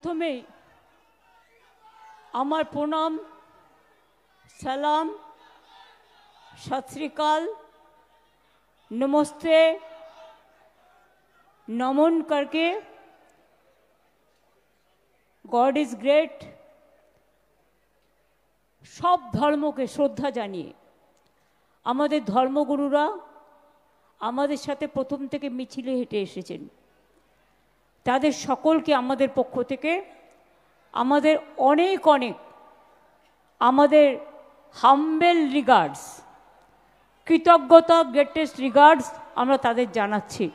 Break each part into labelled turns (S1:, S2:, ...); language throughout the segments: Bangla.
S1: প্রথমেই আমার প্রণাম, সালাম, সত শ্রী আকাল, নমস্তে, নমন করকে গড ইজ গ্রেট সব ধর্মকে শ্রদ্ধা জানিয়ে আমাদের ধর্মগুরুরা আমাদের সাথে প্রথম থেকে মিছিলে হেঁটে এসেছেন, তাদের সকলকে আমাদের পক্ষ থেকে আমাদের অনেক অনেক আমাদের হাম্বেল রিগার্ডস, কৃতজ্ঞতা, গ্রেটেস্ট রিগার্ডস আমরা তাদের জানাচ্ছি।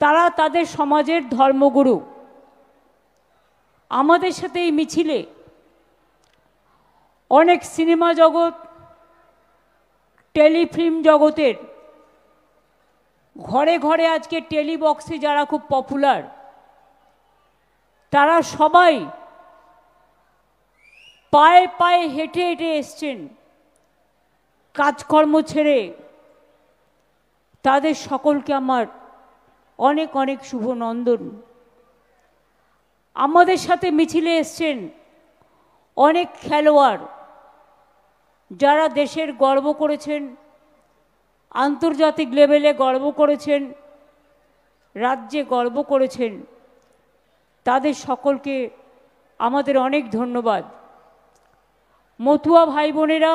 S1: তারা তাদের সমাজের ধর্মগুরু। আমাদের সাথে এই মিছিলে অনেক সিনেমা জগৎ, টেলিফিল্ম জগতের, ঘরে ঘরে আজকে টেলিবক্সে যারা খুব পপুলার, তারা সবাই পায়ে পায়ে হেঁটে হেঁটে এসছেন কাজকর্ম ছেড়ে। তাদের সকলকে আমার অনেক অনেক শুভ নন্দন। আমাদের সাথে মিছিলে এসছেন অনেক খেলোয়াড় যারা দেশের গর্ব করেছেন, আন্তর্জাতিক লেভেলে গর্ব করেছেন, রাজ্যে গর্ব করেছেন। তাদের সকলকে আমাদের অনেক ধন্যবাদ। মতুয়া ভাই বোনেরা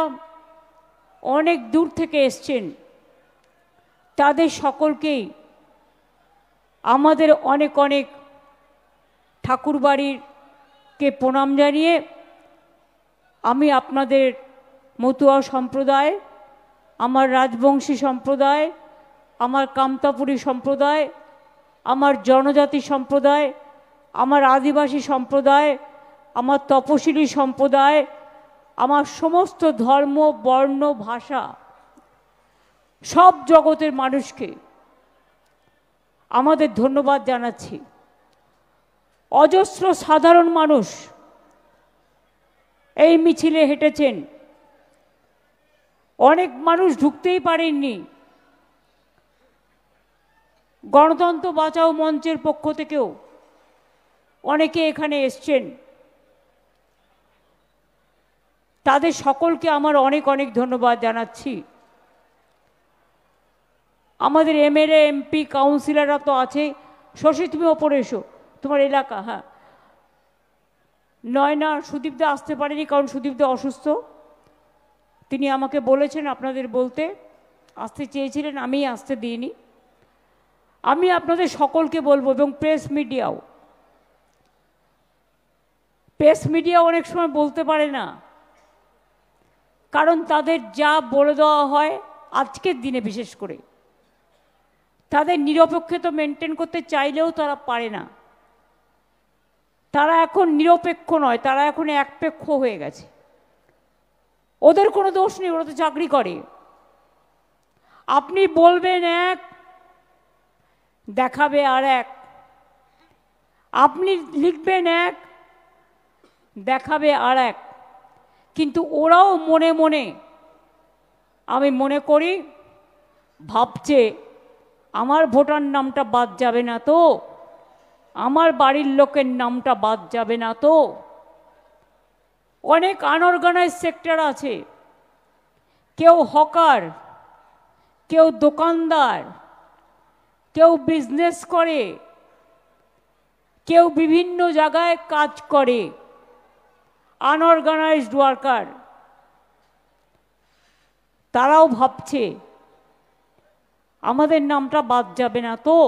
S1: অনেক দূর থেকে এসছেন, তাদের সকলকেই আমাদের অনেক অনেক ঠাকুরবাড়িরকে প্রণাম জানিয়ে আমি আপনাদের মতুয়া সম্প্রদায়, আমার রাজবংশী সম্প্রদায়, আমার কামতাপুরী সম্প্রদায়, আমার জনজাতি সম্প্রদায়, আমার আদিবাসী সম্প্রদায়, আমার তপশিলি সম্প্রদায়, আমার সমস্ত ধর্ম, বর্ণ, ভাষা, সব জগতের মানুষকে আমাদের ধন্যবাদ জানাচ্ছি। অজস্র সাধারণ মানুষ এই মিছিলে হেঁটেছেন, অনেক মানুষ ঢুকতেই পারেননি। গণতন্ত্র বাঁচাও মঞ্চের পক্ষ থেকেও অনেকে এখানে এসছেন, তাদের সকলকে আমার অনেক অনেক ধন্যবাদ জানাচ্ছি। আমাদের এমএলএ, এমপি, কাউন্সিলররা তো আছে। শশী, তুমি ওপরে এসো, তোমার এলাকা। হ্যাঁ, নয়না, সুদীপদা আসতে পারেনি কারণ সুদীপদা অসুস্থ। তিনি আমাকে বলেছেন আপনাদের বলতে, আসতে চেয়েছিলেন, আমি আসতে দিইনি। আমি আপনাদের সকলকে বলবো, এবং প্রেস মিডিয়া অনেক সময় বলতে পারে না, কারণ তাদের যা বলে দেওয়া হয় আজকের দিনে বিশেষ করে, তাদের নিরপেক্ষতা মেনটেন করতে চাইলেও তারা পারে না। তারা এখন নিরপেক্ষ নয়, তারা এখন একপেক্ষ হয়ে গেছে। ওদের কোনো দোষ নেই, ওরা তো চাকরি করে। আপনি বলবেন এক, দেখাবে আর এক। আপনি লিখবেন এক, দেখাবে আর এক। কিন্তু ওরাও মনে মনে, আমি মনে করি, ভাবছে আমার ভোটার নামটা বাদ যাবে না তো, আমার বাড়ির লোকের নামটা বাদ যাবে না তো। অনেক আনঅর্গানাইজ সেক্টর আছে, কেউ হকার, কেউ দোকানদার, কেউ বিজনেস করে, কেউ বিভিন্ন জায়গায় কাজ করে, আনঅর্গানাইজড ওয়ার্কার। তারাও ভাবছে আমাদের নামটা বাদ যাবে না তো।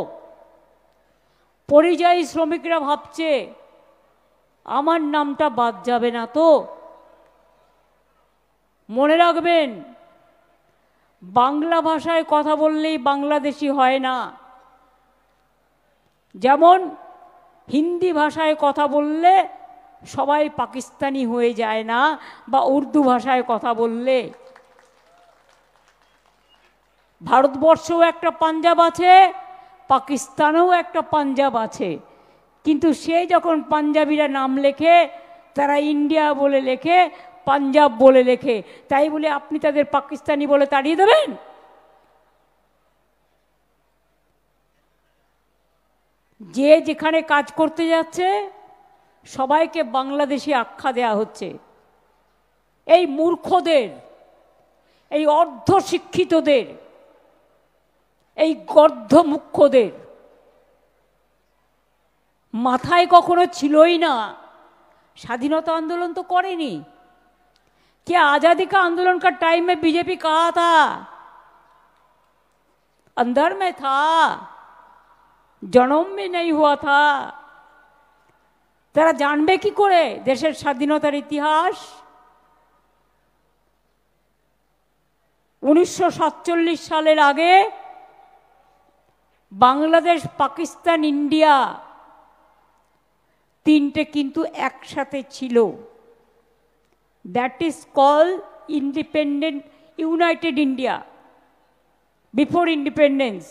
S1: পরিযায়ী শ্রমিকরা ভাবছে আমার নামটা বাদ যাবে না তো। মনে রাখবেন, বাংলা ভাষায় কথা বললেই বাংলাদেশি হয় না, যেমন হিন্দি ভাষায় কথা বললে সবাই পাকিস্তানি হয়ে যায় না, বা উর্দু ভাষায় কথা বললে। ভারতবর্ষেও একটা পাঞ্জাব আছে, পাকিস্তানেও একটা পাঞ্জাব আছে, কিন্তু সে যখন পাঞ্জাবিরা নাম লেখে, তারা ইন্ডিয়া বলে লেখে, পাঞ্জাব বলে লেখে। তাই বলে আপনি তাদের পাকিস্তানি বলে তাড়িয়ে দেবেন? যে যেখানে কাজ করতে যাচ্ছে সবাইকে বাংলাদেশি আখ্যা দেয়া হচ্ছে। এই মূর্খদের, এই অর্ধশিক্ষিতদের, এই গর্ধমুখ্যদের মাথায় কখনো ছিলই না স্বাধীনতা आंदोलन तो करेनी। क्या आजादी का आंदोलन का टाइम में बीजेपी कहा था? अंदर में था, जन्म में नहीं हुआ था। তারা জানবে কি করে দেশের স্বাধীনতার ইতিহাস? 1947 সালের আগে বাংলাদেশ, পাকিস্তান, ইন্ডিয়া তিনটে কিন্তু একসাথে ছিল। That is call independent united India before independence.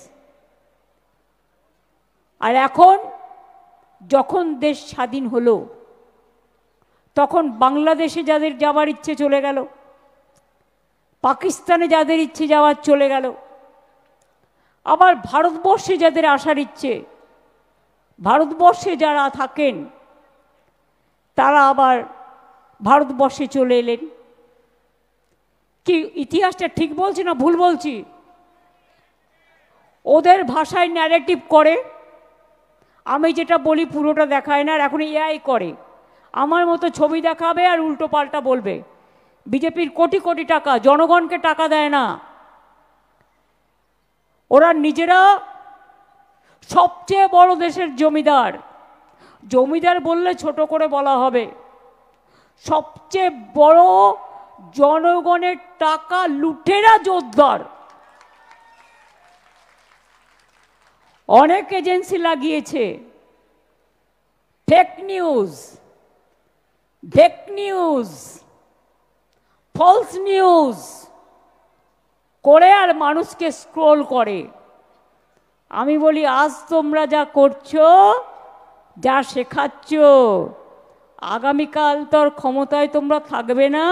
S1: আর এখন যখন দেশ স্বাধীন হলো তখন বাংলাদেশে যাদের যাওয়ার ইচ্ছে চলে গেল, পাকিস্তানে যাদের ইচ্ছে যাওয়ার চলে গেল, আবার ভারতবর্ষে যাদের আসার ইচ্ছে, ভারতবর্ষে যারা থাকেন তারা আবার ভারতবর্ষে চলে এলেন। কি ইতিহাসটা ঠিক বলছি না ভুল বলছি? ওদের ভাষায় ন্যারেটিভ করে, আমি যেটা বলি পুরোটা দেখায় না। আর এখন এআই করে, আমার মতো ছবি দেখাবে আর উল্টো পাল্টা বলবে। বিজেপির কোটি কোটি টাকা, জনগণকে টাকা দেয় না। ওরা নিজেরা সবচেয়ে বড় দেশের জমিদার। জমিদার বললে ছোট করে বলা হবে। সবচেয়ে বড় জনগণের টাকা লুটেরা জোরদার। অনেক এজেন্সি লাগিয়েছে, fake news, fake news, false news করে আর মানুষকে স্ক্রোল করে। আমি বলি আজ তোমরা যা করছো, যা শেখাচ্ছ, আগামীকাল তোর ক্ষমতায় তোমরা থাকবে না,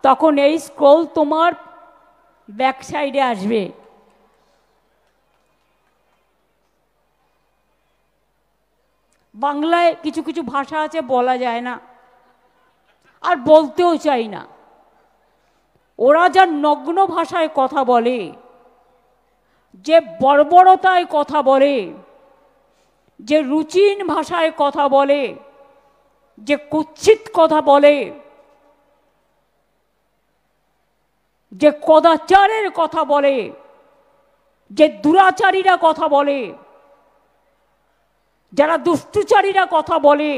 S1: তখন এই স্ক্রোল তোমার ব্যাক সাইডে আসবে। বাংলায় কিছু কিছু ভাষা আছে বলা যায় না, আর বলতেও চাই না। ওরা যা নগ্ন ভাষায় কথা বলে, যে বর্বরতায় কথা বলে, যে রুচিহীন ভাষায় কথা বলে, যে কুৎসিত কথা বলে, যে কদাচারের কথা বলে, যে দুরাচারীরা কথা বলে, যারা দুষ্টুচারীরা কথা বলে,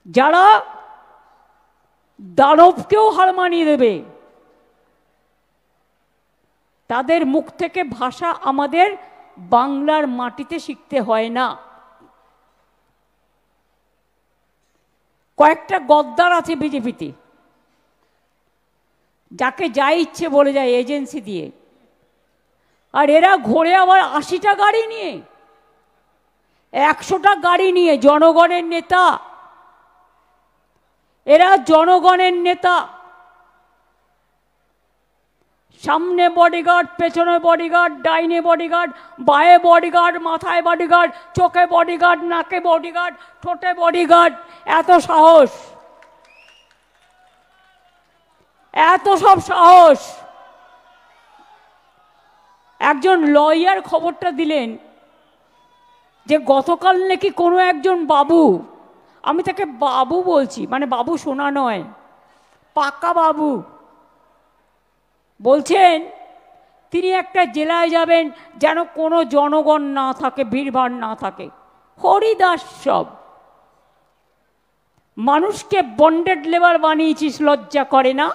S1: যারা দানবকেও হার মানিয়ে দেবে, তাদের মুখ থেকে ভাষা আমাদের বাংলার মাটিতে শিখতে হয় না। কয়েকটা গদ্দার আছে বিজেপিতে, যাকে যা ইচ্ছে বলে যায় এজেন্সি দিয়ে। আর এরা ঘোরে আবার 80টা গাড়ি নিয়ে, 100টা গাড়ি নিয়ে। জনগণের নেতা এরা, জনগণের নেতা। সামনে বডিগার্ড, পেছনে বডিগার্ড, ডাইনে বডিগার্ড, বায়ে বডিগার্ড, মাথায় বডিগার্ড, চোখে বডিগার্ড, নাকে বডিগার্ড, ঠোঁটে বডিগার্ড। এত সাহস, এত সব সাহস। একজন লয়ার খবরটা দিলেন যে গতকাল নাকি কোনো একজন বাবু, আমি তাকে বাবু বলছি, মানে বাবু শোনা নয়, পাক্কা বাবু, বলছেন তিনি একটা জেলায় যাবেন যেন কোনো জনগণ না থাকে, ভিড়ভাড় না থাকে। হরিদাস সব। মানুষকে বন্ডেড লেবার বানিয়েছিস, লজ্জা করে না?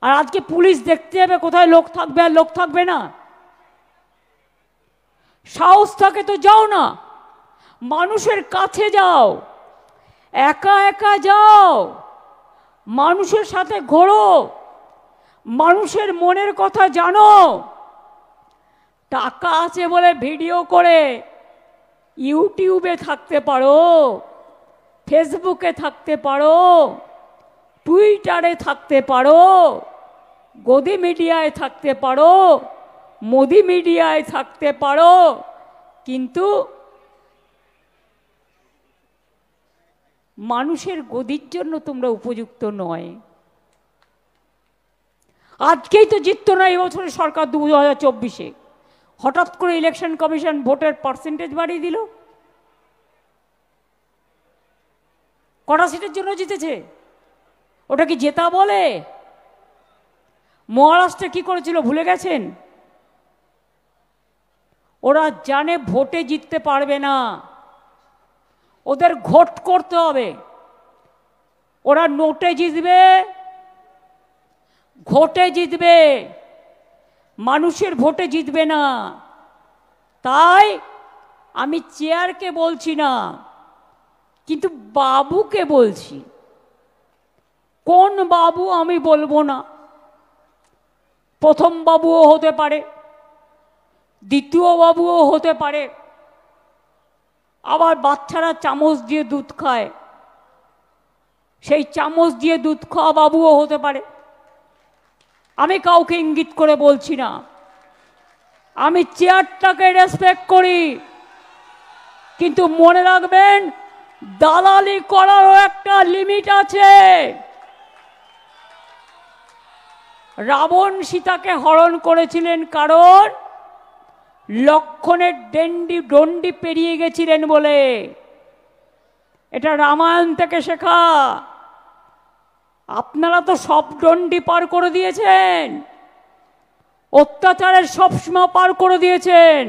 S1: আর আজকে পুলিশ দেখতে যাবে কোথায় লোক থাকবে আর লোক থাকবে না। সাহস থাকে তো যাও না, মানুষের কাছে যাও, একা একা যাও, মানুষের সাথে ঘোরো, মানুষের মনের কথা জানো। টাকা আছে বলে ভিডিও করে ইউটিউবে থাকতে পারো, ফেসবুকে থাকতে পারো, টুইটারে থাকতে পারো, গদি মিডিয়ায় থাকতে পারো, মোদি মিডিয়ায় থাকতে পারো, কিন্তু মানুষের গদির জন্য তোমরা উপযুক্ত নয়। আজকেই তো জিততো না এবছরের সরকার 2024-এ, হঠাৎ করে ইলেকশন কমিশন ভোটের পার্সেন্টেজ বাড়িয়ে দিল। কটা সিটের জন্য জিতেছে? ওটা কি জেতা বলে? মহারাষ্ট্রে কি করেছিল ভুলে গেছেন? ওরা জানে ভোটে জিততে পারবে না, ওদের ঘোট করতে হবে। ওরা নোটে জিতবে, ঘোটে জিতবে, মানুষের ভোটে জিতবে না। তাই আমি চেয়ারকে বলছি না, কিন্তু বাবুকে বলছি। কোন বাবু আমি বলবো না, প্রথম বাবুও হতে পারে, দ্বিতীয় বাবুও হতে পারে, আবার বাচ্চারা চামচ দিয়ে দুধ খায়, সেই চামচ দিয়ে দুধ খাওয়া বাবুও হতে পারে। আমি কাউকে ইঙ্গিত করে বলছি না, আমি চেয়ারটাকে রেসপেক্ট করি, কিন্তু মনে রাখবেন দালালি করারও একটা লিমিট আছে। রাবণ সীতাকে হরণ করেছিলেন কারণ লক্ষণের দণ্ডি পেরিয়ে গেছিলেন বলে। এটা রামায়ণ থেকে শেখা। আপনারা তো সব দণ্ডি পার করে দিয়েছেন, অত্যাচারের সব সীমা পার করে দিয়েছেন।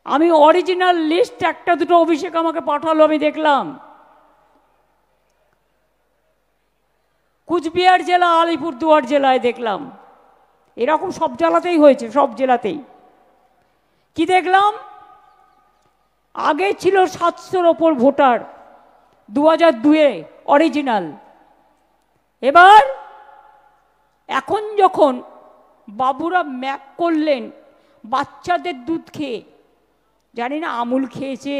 S1: আমি অরিজিনাল লিস্ট একটা দুটো অভিষেক আমাকে পাঠালো, আমি দেখলাম। কুচবিহার জেলা, আলিপুরদুয়ার জেলায় দেখলাম, এরকম সব জেলাতেই হয়েছে, সব জেলাতেই। কি দেখলাম? আগে ছিল 700-র ওপর ভোটার 2002-এ অরিজিনাল। এবার এখন যখন বাবুরা ম্যাপ করলেন বাচ্চাদের দুধ খেয়ে, জানি না আমুল খেয়েছে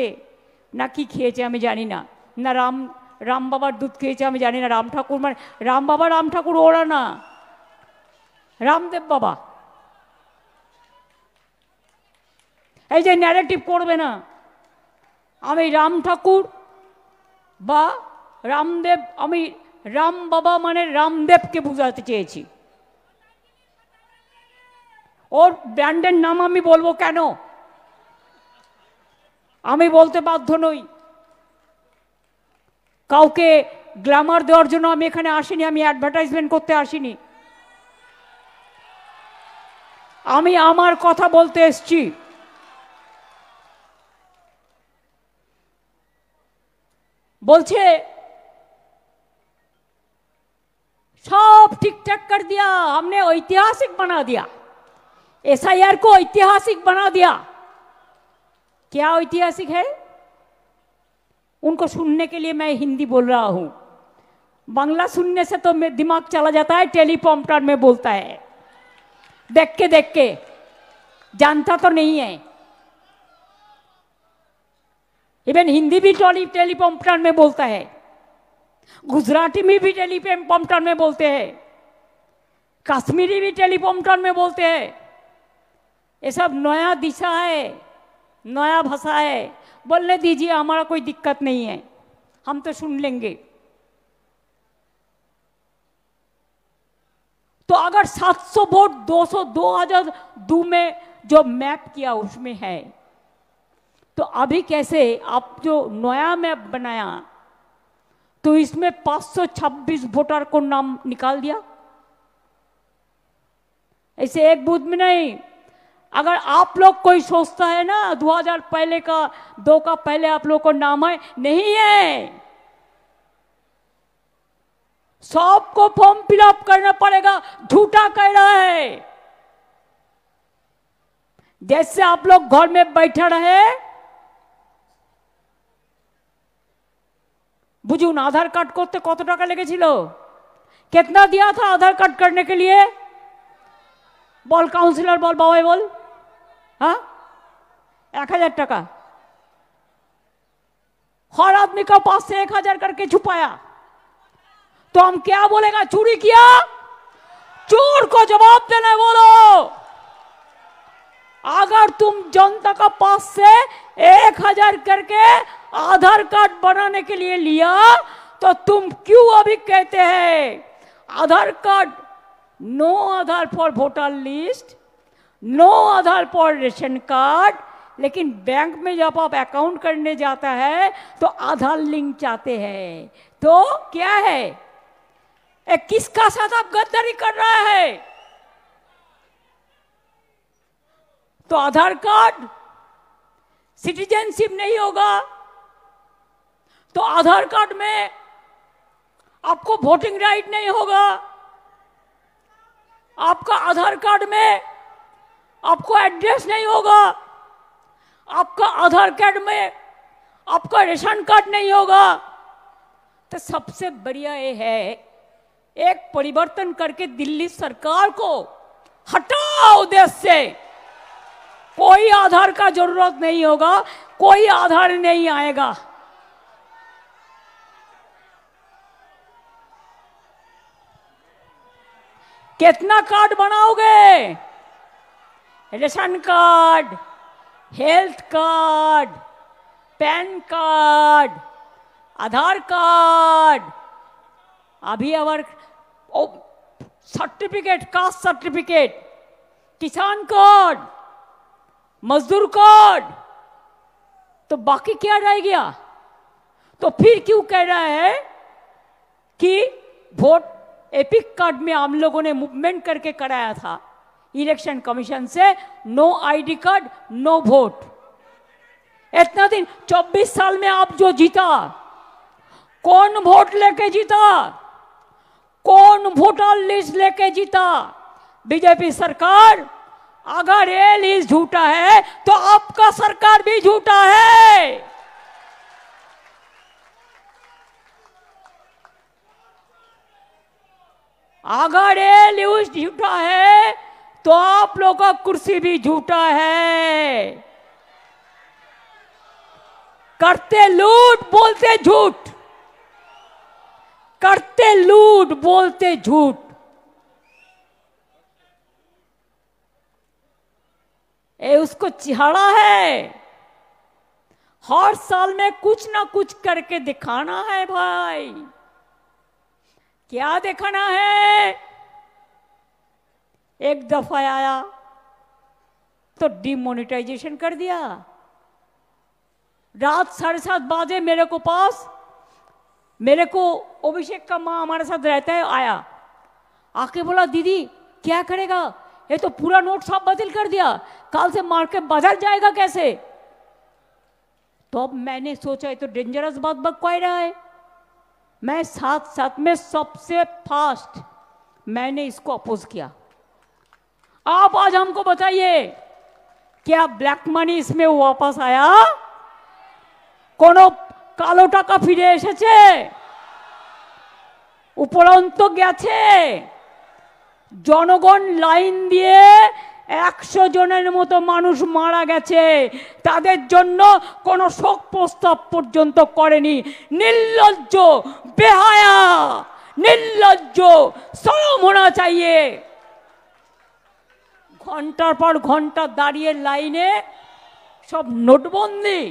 S1: না কি খেয়েছে আমি জানি না, না রাম বাবার দুধ খেয়েছে আমি জানি না। রাম ঠাকুর মানে রাম ঠাকুর ওরা না, রামদেব বাবা। এই যে ন্যারেটিভ করবে না, আমি রাম ঠাকুর বা রামদেব, আমি রাম বাবা মানে রামদেবকে বুঝাতে চেয়েছি। ওর ব্র্যান্ডের নাম আমি বলবো কেন? আমি বলতে বাধ্য নই। কাউকে গ্ল্যামার দেওয়ার জন্য আমি এখানে আসিনি, আমি অ্যাডভার্টাইজমেন্ট করতে আসিনি। আমি আমার কথা বলতে এসছি। বলছে सब ठीक ठाक कर दिया, हमने ऐतिहासिक बना दिया, एसआईआर को ऐतिहासिक बना दिया। क्या ऐतिहासिक है? उनको सुनने के लिए मैं हिंदी बोल रहा हूं, बांग्ला सुनने से तो मेरा दिमाग चला जाता है, टेलीप्रॉम्प्टर में बोलता है, देख के जानता तो नहीं है। इवन हिंदी भी टेलीप्रॉम्प्टर में बोलता है, गुजराती में भी टेलीप्रॉम्प्टर में बोलते हैं, कश्मीरी भी टेलीप्रॉम्प्टर में बोलते हैं। ये सब नया दिशा है, नया भाषा है, बोलने दीजिए, हमारा कोई दिक्कत नहीं है, हम तो सुन लेंगे। तो अगर 700 वोट 2002 में जो मैप किया उसमें है, तो अभी कैसे आप जो नया मैप बनाया तो इसमें 526 वोटर को नाम निकाल दिया? ऐसे एक बूथ में नहीं। अगर आप लोग कोई सोचता है ना 2000 पहले का 2 का पहले आप लोग को नाम है, नहीं है, सबको फॉर्म फिलअप करना पड़ेगा। झूठा कह रहा है। जैसे आप लोग घर में बैठे रहे, बुझुन आधार कार्ड करते कत टाका लेगेछिलो, कितना दिया था आधार कार्ड करने के लिए? बोल काउंसिलर, बोल बाबा बोल। हाँ, 1000 टाका हर आदमी का पास से 1000 करके छुपाया। तो हम क्या बोलेगा? चोरी किया? चोर को जवाब देना बोलो। अगर तुम जनता का पास से 1000 करके आधार कार्ड बनाने के लिए लिया, तो तुम क्यों अभी कहते हैं Aadhaar card, no Aadhaar for voter list, no Aadhaar for ration card, लेकिन बैंक में जब आप अकाउंट करने जाता है तो आधार लिंक चाहते हैं। तो क्या है, किसका साथ आप गद्दारी कर रहा है? तो आधार कार्ड सिटीजनशिप नहीं होगा, तो आधार कार्ड में आपको वोटिंग राइट नहीं होगा, आपका आधार कार्ड में आपको एड्रेस नहीं होगा, आपका आधार कार्ड में आपका रेशन कार्ड नहीं होगा। तो सबसे बढ़िया ये है, एक परिवर्तन करके दिल्ली सरकार को हटाओ देश से। कोई आधार का जरूरत नहीं होगा, कोई आधार नहीं आएगा। कितना कार्ड बनाओगे? Ration card, health card, PAN card, Aadhaar card, अभी अवर सर्टिफिकेट, कास्ट सर्टिफिकेट, किसान कार्ड, मजदूर कार्ड, तो बाकी क्या रह गया? तो फिर क्यों कह रहा है कि वोट एपिक कार्ड में हम लोगों ने मूवमेंट करके कराया था इलेक्शन कमीशन से, no ID card no vote. इतना दिन 24 साल में आप जो जीता, कौन वोट लेके जीता? कौन वोटर लिस्ट लेके जीता? बीजेपी सरकार। अगर ये लिस्ट झूठा है तो आपका सरकार भी झूठा है। अगर ये लिस्ट झूठा है तो आप लोगों का कुर्सी भी झूठा है। करते लूट बोलते झूठ, करते लूट बोलते झूठ। ये उसको चिढ़ा है, हर साल में कुछ ना कुछ करके दिखाना है भाई। क्या दिखाना है? एक दफा आया तो डिमोनेटाइजेशन कर दिया। रात 7:30 बजे मेरे को पास, मेरे को अभिषेक का माँ हमारे साथ रहता है, आया, आके बोला दीदी क्या करेगा, ये तो पूरा नोट साहब बातिल कर दिया, कल से मार्केट बाजार जाएगा कैसे? तो अब मैंने सोचा ये तो डेंजरस बात बक कोई रहा है। मैं साथ साथ में सबसे फास्ट मैंने इसको अपोज किया। आप आज हमको बताइए, क्या ब्लैक मनी इसमें वापस आया? कोनो কালো টাকা ফিরে এসেছে? উপরন্ত গেছে? জনগণ লাইন দিয়ে 100 জনের মতো মানুষ মারা গেছে, তাদের জন্য কোনো শোক প্রস্তাব পর্যন্ত করেনি। নির্লজ্জ, বেহায়া, নির্লজ্জ, শরম होना चाहिए। ঘন্টার পর ঘন্টা দাঁড়িয়ে লাইনে সব নোটবন্দি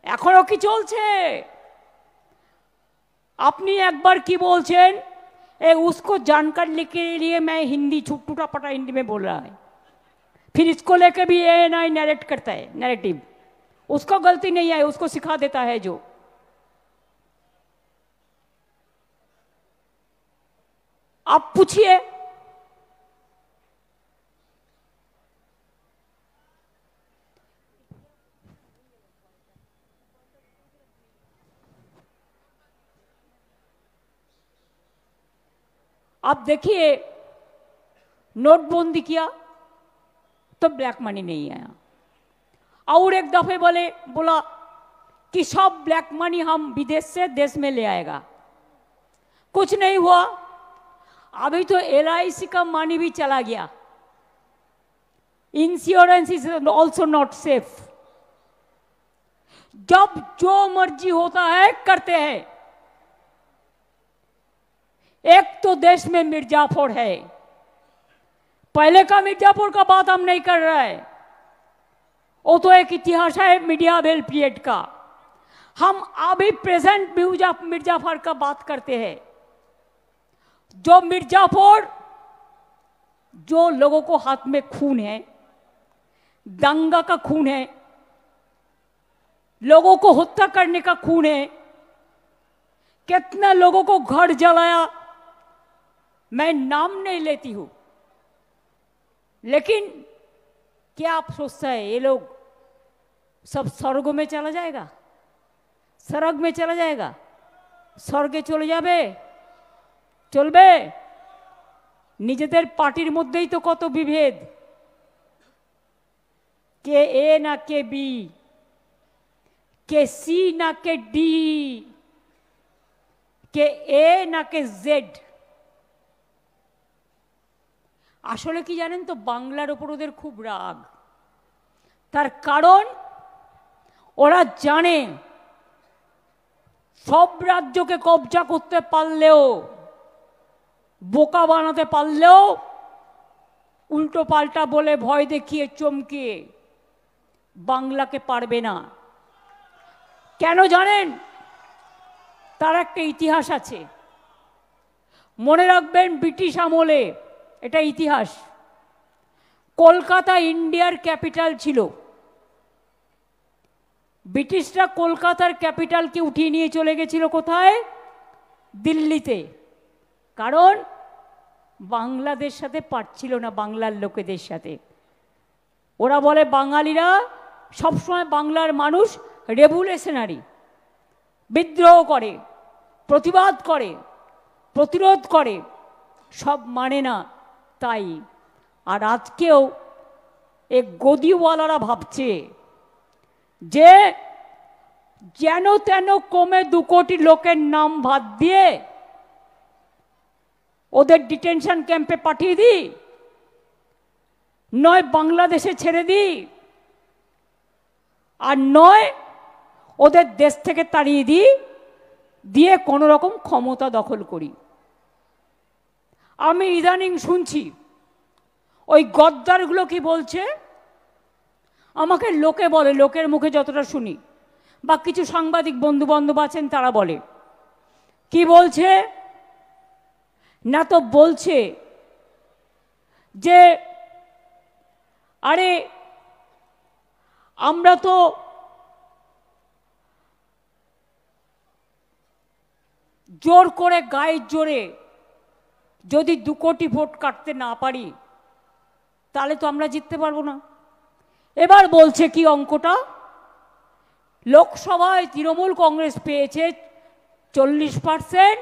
S1: এখনো কি চলছে? আপনি একবার কি বলছেন, उसको जानकारी के लिए मैं हिंदी टूटा पटा हिंदी में बोल रहा है, फिर इसको लेके भी ANI नैरेट करता है, नैरेटिव। उसको गलती नहीं है, उसको सिखा देता है जो। आप पूछिए, आप देखिए, नोटबंदी किया तो ब्लैक मनी नहीं आया, और एक दफे बोला कि सब ब्लैक मनी हम विदेश से देश में ले आएगा। कुछ नहीं हुआ। अभी तो LIC का मनी भी चला गया। Insurance is also not safe. जब जो मर्जी होता है करते हैं। एक तो देश में मिर्जापुर है, पहले का मिर्जापुर का बात हम नहीं कर रहे हैं, वो तो एक इतिहास है मीडियावेल पीरियड का। हम अभी प्रेजेंट मिर्जाफर का बात करते हैं। जो मिर्जाफर, जो लोगों को हाथ में खून है, दंगा का खून है, लोगों को हत्या करने का खून है, कितने लोगों को घर जलाया, मैं नाम नहीं लेती हूं, लेकिन क्या आप सोचते हैं ये लोग सब स्वर्ग में चला जाएगा? स्वर्ग में चला जाएगा? स्वर्गे चले जाबे? चलबे? निजेदेर पार्टिर मध्येई तो कत विभेद, के ए ना के बी, के सी ना के डी, के ए ना के जेड। আসলে কি জানেন তো, বাংলার উপর ওদের খুব রাগ। তার কারণ ওরা জানে সব রাজ্যকে কবজা করতে পারলেও, বোকা বানাতে পারলেও, উল্টো পাল্টা বলে ভয় দেখিয়ে চমকিয়ে বাংলাকে পারবে না। কেন জানেন? তার একটা ইতিহাস আছে, মনে রাখবেন। ব্রিটিশ আমলে, এটা ইতিহাস, কলকাতা ইন্ডিয়ার ক্যাপিটাল ছিল। ব্রিটিশরা কলকাতার ক্যাপিটালকে উঠিয়ে নিয়ে চলে গেছিল কোথায়? দিল্লিতে। কারণ বাংলাদেশ সাথে পারছিল না, বাংলার লোকেদের সাথে। ওরা বলে বাঙালিরা সবসময় বাংলার মানুষ রেভুলেশনারি, বিদ্রোহ করে, প্রতিবাদ করে, প্রতিরোধ করে, সব মানে না। তাই আর আজকেও এক গদিওয়ালারা ভাবছে যে যেন তেন কমে 2 কোটি লোকের নাম বাদ দিয়ে ওদের ডিটেনশন ক্যাম্পে পাঠিয়ে দিই, নয় বাংলাদেশে ছেড়ে দিই, আর নয় ওদের দেশ থেকে তাড়িয়ে দিই, দিয়ে কোনো রকম ক্ষমতা দখল করি। আমি ইদানিং শুনছি ওই গদ্দারগুলো কি বলছে, আমাকে লোকে বলে, লোকের মুখে যতটা শুনি, বা কিছু সাংবাদিক বন্ধু বান্ধব আছেন তারা বলে, কি বলছে না, তো বলছে যে আরে আমরা তো জোর করে, গায়ের জোরে যদি 2 কোটি ভোট কাটতে না পারি তাহলে তো আমরা জিততে পারবো না। এবার বলছে কি অঙ্কটা, লোকসভায় তৃণমূল কংগ্রেস পেয়েছে 40%,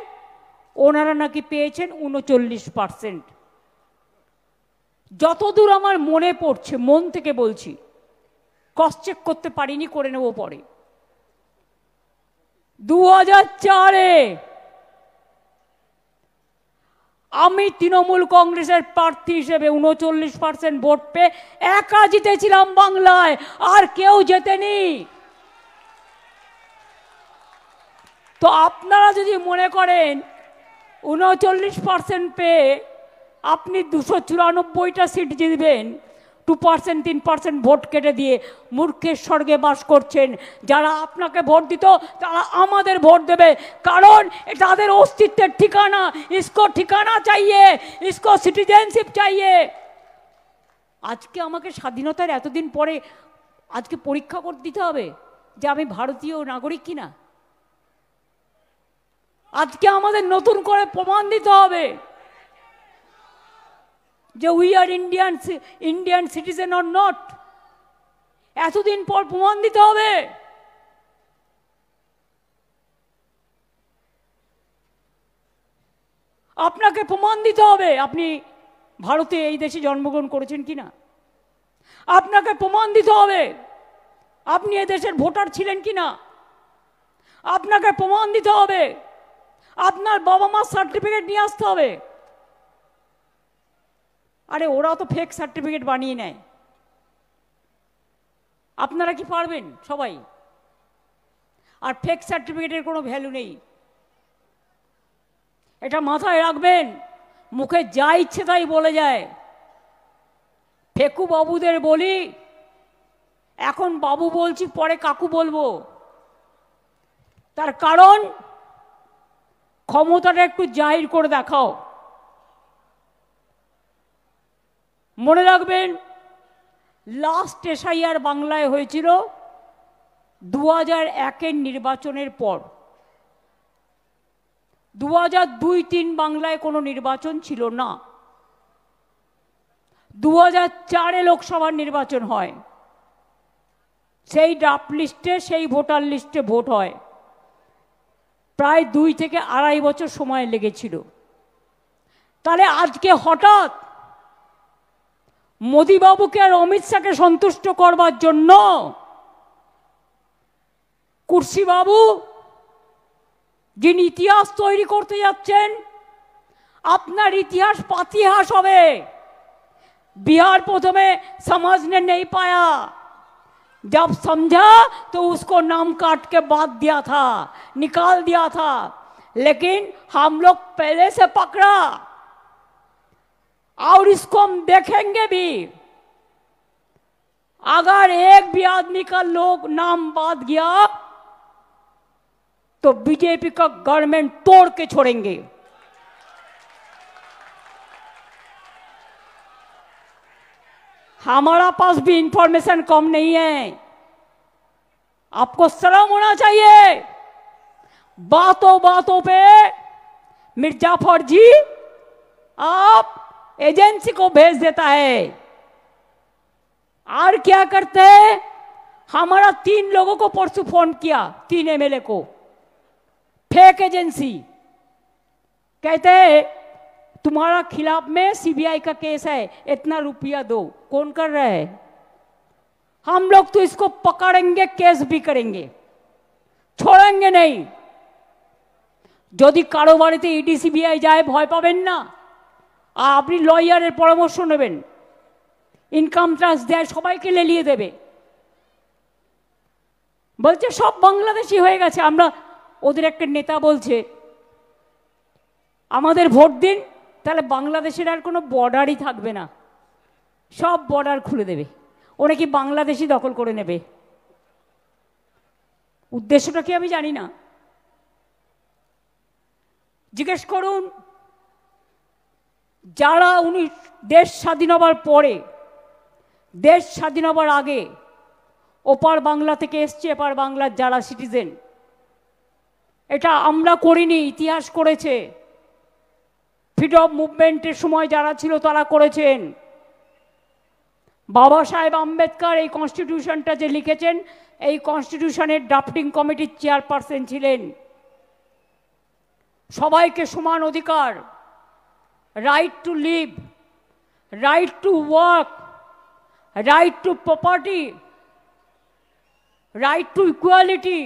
S1: ওনারা নাকি পেয়েছেন 39%। যতদূর আমার মনে পড়ছে, মন থেকে বলছি, ক্রস চেক করতে পারিনি, করে নেব পরে। 2004-এ আমি তৃণমূল কংগ্রেসের প্রার্থী হিসেবে 39% ভোট পেয়ে একা জিতেছিলাম বাংলায়, আর কেউ জেতেনি। তো আপনারা যদি মনে করেন 39% পেয়ে আপনি 294টা সিট জিতবেন, 2% 3% ভোট কেটে দিয়ে মূর্খের স্বর্গে বাস করছেন। যারা আপনাকে ভোট দিত তারা আমাদের ভোট দেবে, কারণ এটা তাদের অস্তিত্বের ঠিকানা। ইসকো ঠিকানা চাইয়ে, ইসকো সিটিজেনশিপ চাইয়ে। আজকে আমাকে স্বাধীনতার এতদিন পরে আজকে পরীক্ষা করে দিতে হবে যে আমি ভারতীয় নাগরিক কিনা। আজকে আমাদের নতুন করে প্রমাণ দিতে হবে যে we are Indian citizen or not. এতদিন পর প্রমাণ দিতে হবে। আপনাকে প্রমাণ দিতে হবে আপনি ভারতে, এই দেশে জন্মগ্রহণ করেছেন কিনা। আপনাকে প্রমাণ দিতে হবে আপনি এই দেশের ভোটার ছিলেন কিনা। আপনাকে প্রমাণ দিতে হবে আপনার বাবা মার সার্টিফিকেট নিয়ে আসতে হবে। আরে ওরা তো ফেক সার্টিফিকেট বানিয়ে নেয়, আপনারা কি পারবেন সবাই? আর ফেক সার্টিফিকেটের কোনো ভ্যালু নেই, এটা মাথায় রাখবেন। মুখে যা ইচ্ছে তাই বলে যায়। ফেকু বাবুদের বলি, এখন বাবু বলছি, পরে কাকু বলবো। তার কারণ ক্ষমতাটা একটু জাহির করে দেখাও। মনে রাখবেন, লাস্ট এসআইআর বাংলায় হয়েছিল 2001-এর নির্বাচনের পর। 2002-03 বাংলায় কোনো নির্বাচন ছিল না। 2004-এ লোকসভার নির্বাচন হয়, সেই ড্রাফট লিস্টে, সেই ভোটার লিস্টে ভোট হয়। প্রায় 2 থেকে 2.5 বছর সময় লেগেছিল। তাহলে আজকে হঠাৎ মোদিবাবুকে আর অমিত শাহকে সন্তুষ্ট করবার জন্য কুর্সি বাবু, যিনি ইতিহাস তৈরি করতে যাচ্ছেন, আপনার ইতিহাস পাতিহাস হবে। बिहार प्रथमे समझने नहीं पाया, जब समझा तो उसको नाम काट के बात दिया था, निकाल दिया था। लेकिन हम लोग पहले से पकड़ा और इसको हम देखेंगे भी। अगर एक भी आदमी का लोग नाम बात गया तो बीजेपी का गवर्नमेंट तोड़ के छोड़ेंगे। हमारा पास भी इंफॉर्मेशन कम नहीं है, आपको शर्म होना चाहिए। बातों बातों पे मिर्जाफर जी आप एजेंसी को भेज देता है। और क्या करते हैं, हमारा 3 लोगों को परसों फोन किया, 3 एमएलए को, फेक एजेंसी, कहते हैं तुम्हारा खिलाफ में सीबीआई का केस है, इतना रुपया दो। कौन कर रहा है? हम लोग तो इसको पकड़ेंगे, केस भी करेंगे, छोड़ेंगे नहीं। যদি কারো বাড়িতে ইডি সিবিআই যায় ভয় পাবেন না, আপনি লয়ারের পরামর্শ নেবেন। ইনকাম ট্যাক্স দেয়, সবাইকে লেলিয়ে দেবে। বলছে সব বাংলাদেশি হয়ে গেছে। আমরা, ওদের একটা নেতা বলছে আমাদের ভোট দিন, তাহলে বাংলাদেশের আর কোনো বর্ডারই থাকবে না, সব বর্ডার খুলে দেবে, ওরা কি বাংলাদেশি দখল করে নেবে। উদ্দেশ্যটা কি আমি জানি না, জিজ্ঞেস করুন। যারা দেশ স্বাধীন হবার পরে, দেশ স্বাধীন হবার আগে ওপার বাংলা থেকে এসছে, এপার বাংলার যারা সিটিজেন, এটা আমরা করিনি, ইতিহাস করেছে। ফ্রিডম মুভমেন্টের সময় যারা ছিল তারা করেছেন। বাবা সাহেব আম্বেদকর এই কনস্টিটিউশনটা যে লিখেছেন, এই কনস্টিটিউশনের ড্রাফটিং কমিটির চেয়ারপারসন ছিলেন। সবাইকে সমান অধিকার, right to live, right to work, right to property, right to equality,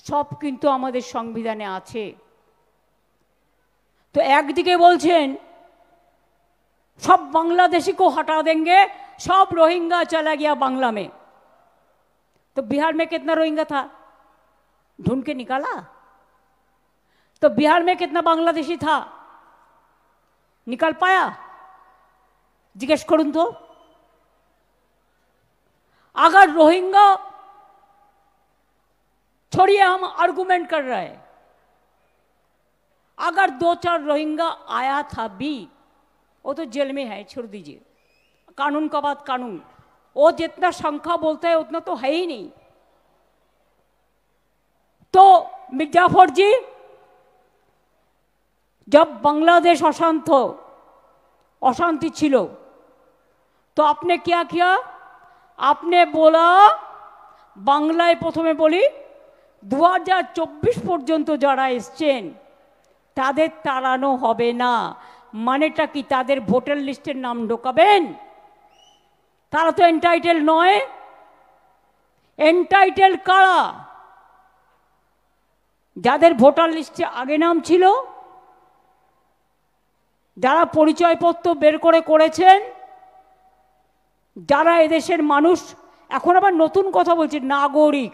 S1: সব কিন্তু আমাদের সংবিধানে আছে। तो একদিকে বলছেন सब बांग्लादेशी को हटा देंगे, सब रोहिंग्या चला गया बांग्ला में। तो बिहार में कितना रोहिंग्या था, ढूंढ के निकाला? तो बिहार में कितना बांग्लादेशी था, निकाल पाया? जिज्ञेस करुन तो। अगर रोहिंग्या छोड़िए, हम आर्गुमेंट कर रहे हैं, अगर 2-4 रोहिंग्या आया था भी, वो तो जेल में है, छोड़ दीजिए, कानून का बात कानून। वो जितना संख्या बोलता है उतना तो है ही नहीं। तो मिर्जाफर जी, जब बांग्लादेश अशांति छिलो, तो आपने क्या किया? आपने बोला, बांग्लाয় প্রথমে বলি 2024 পর্যন্ত যারা এসেছেন তাদের তাড়ানো হবে না। মানেটা কি? তাদের ভোটার লিস্টের নাম ঢোকাবেন? তারা তো এন্টাইটেল নয়। এন্টাইটেল কারা? যাদের ভোটার লিস্টে আগে নাম ছিল, যারা পরিচয়পত্র বের করে করেছেন, যারা এদেশের মানুষ। এখন আবার নতুন কথা বলছে নাগরিক,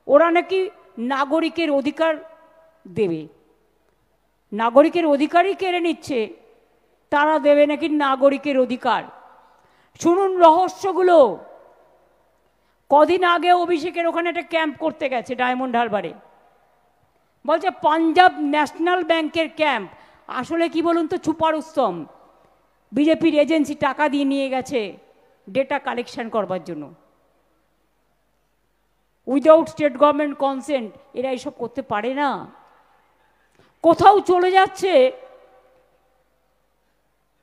S1: ওরা নাকি নাগরিকের অধিকার দেবে। নাগরিকের অধিকারই কেড়ে নিচ্ছে, তারা দেবে নাকি নাগরিকের অধিকার। শুনুন রহস্যগুলো। কদিন আগে অভিষেকের ওখানে একটা ক্যাম্প করতে গেছে ডায়মন্ড হারবারে, বলছে পাঞ্জাব ন্যাশনাল ব্যাংকের ক্যাম্প। আসলে কি বলুন তো, ছুপার উৎসব। বিজেপির এজেন্সি টাকা দিয়ে নিয়ে গেছে ডেটা কালেকশন করবার জন্য, উইদাউট স্টেট গভর্নমেন্ট কনসেন্ট। এরা এইসব করতে পারে না। কোথাও চলে যাচ্ছে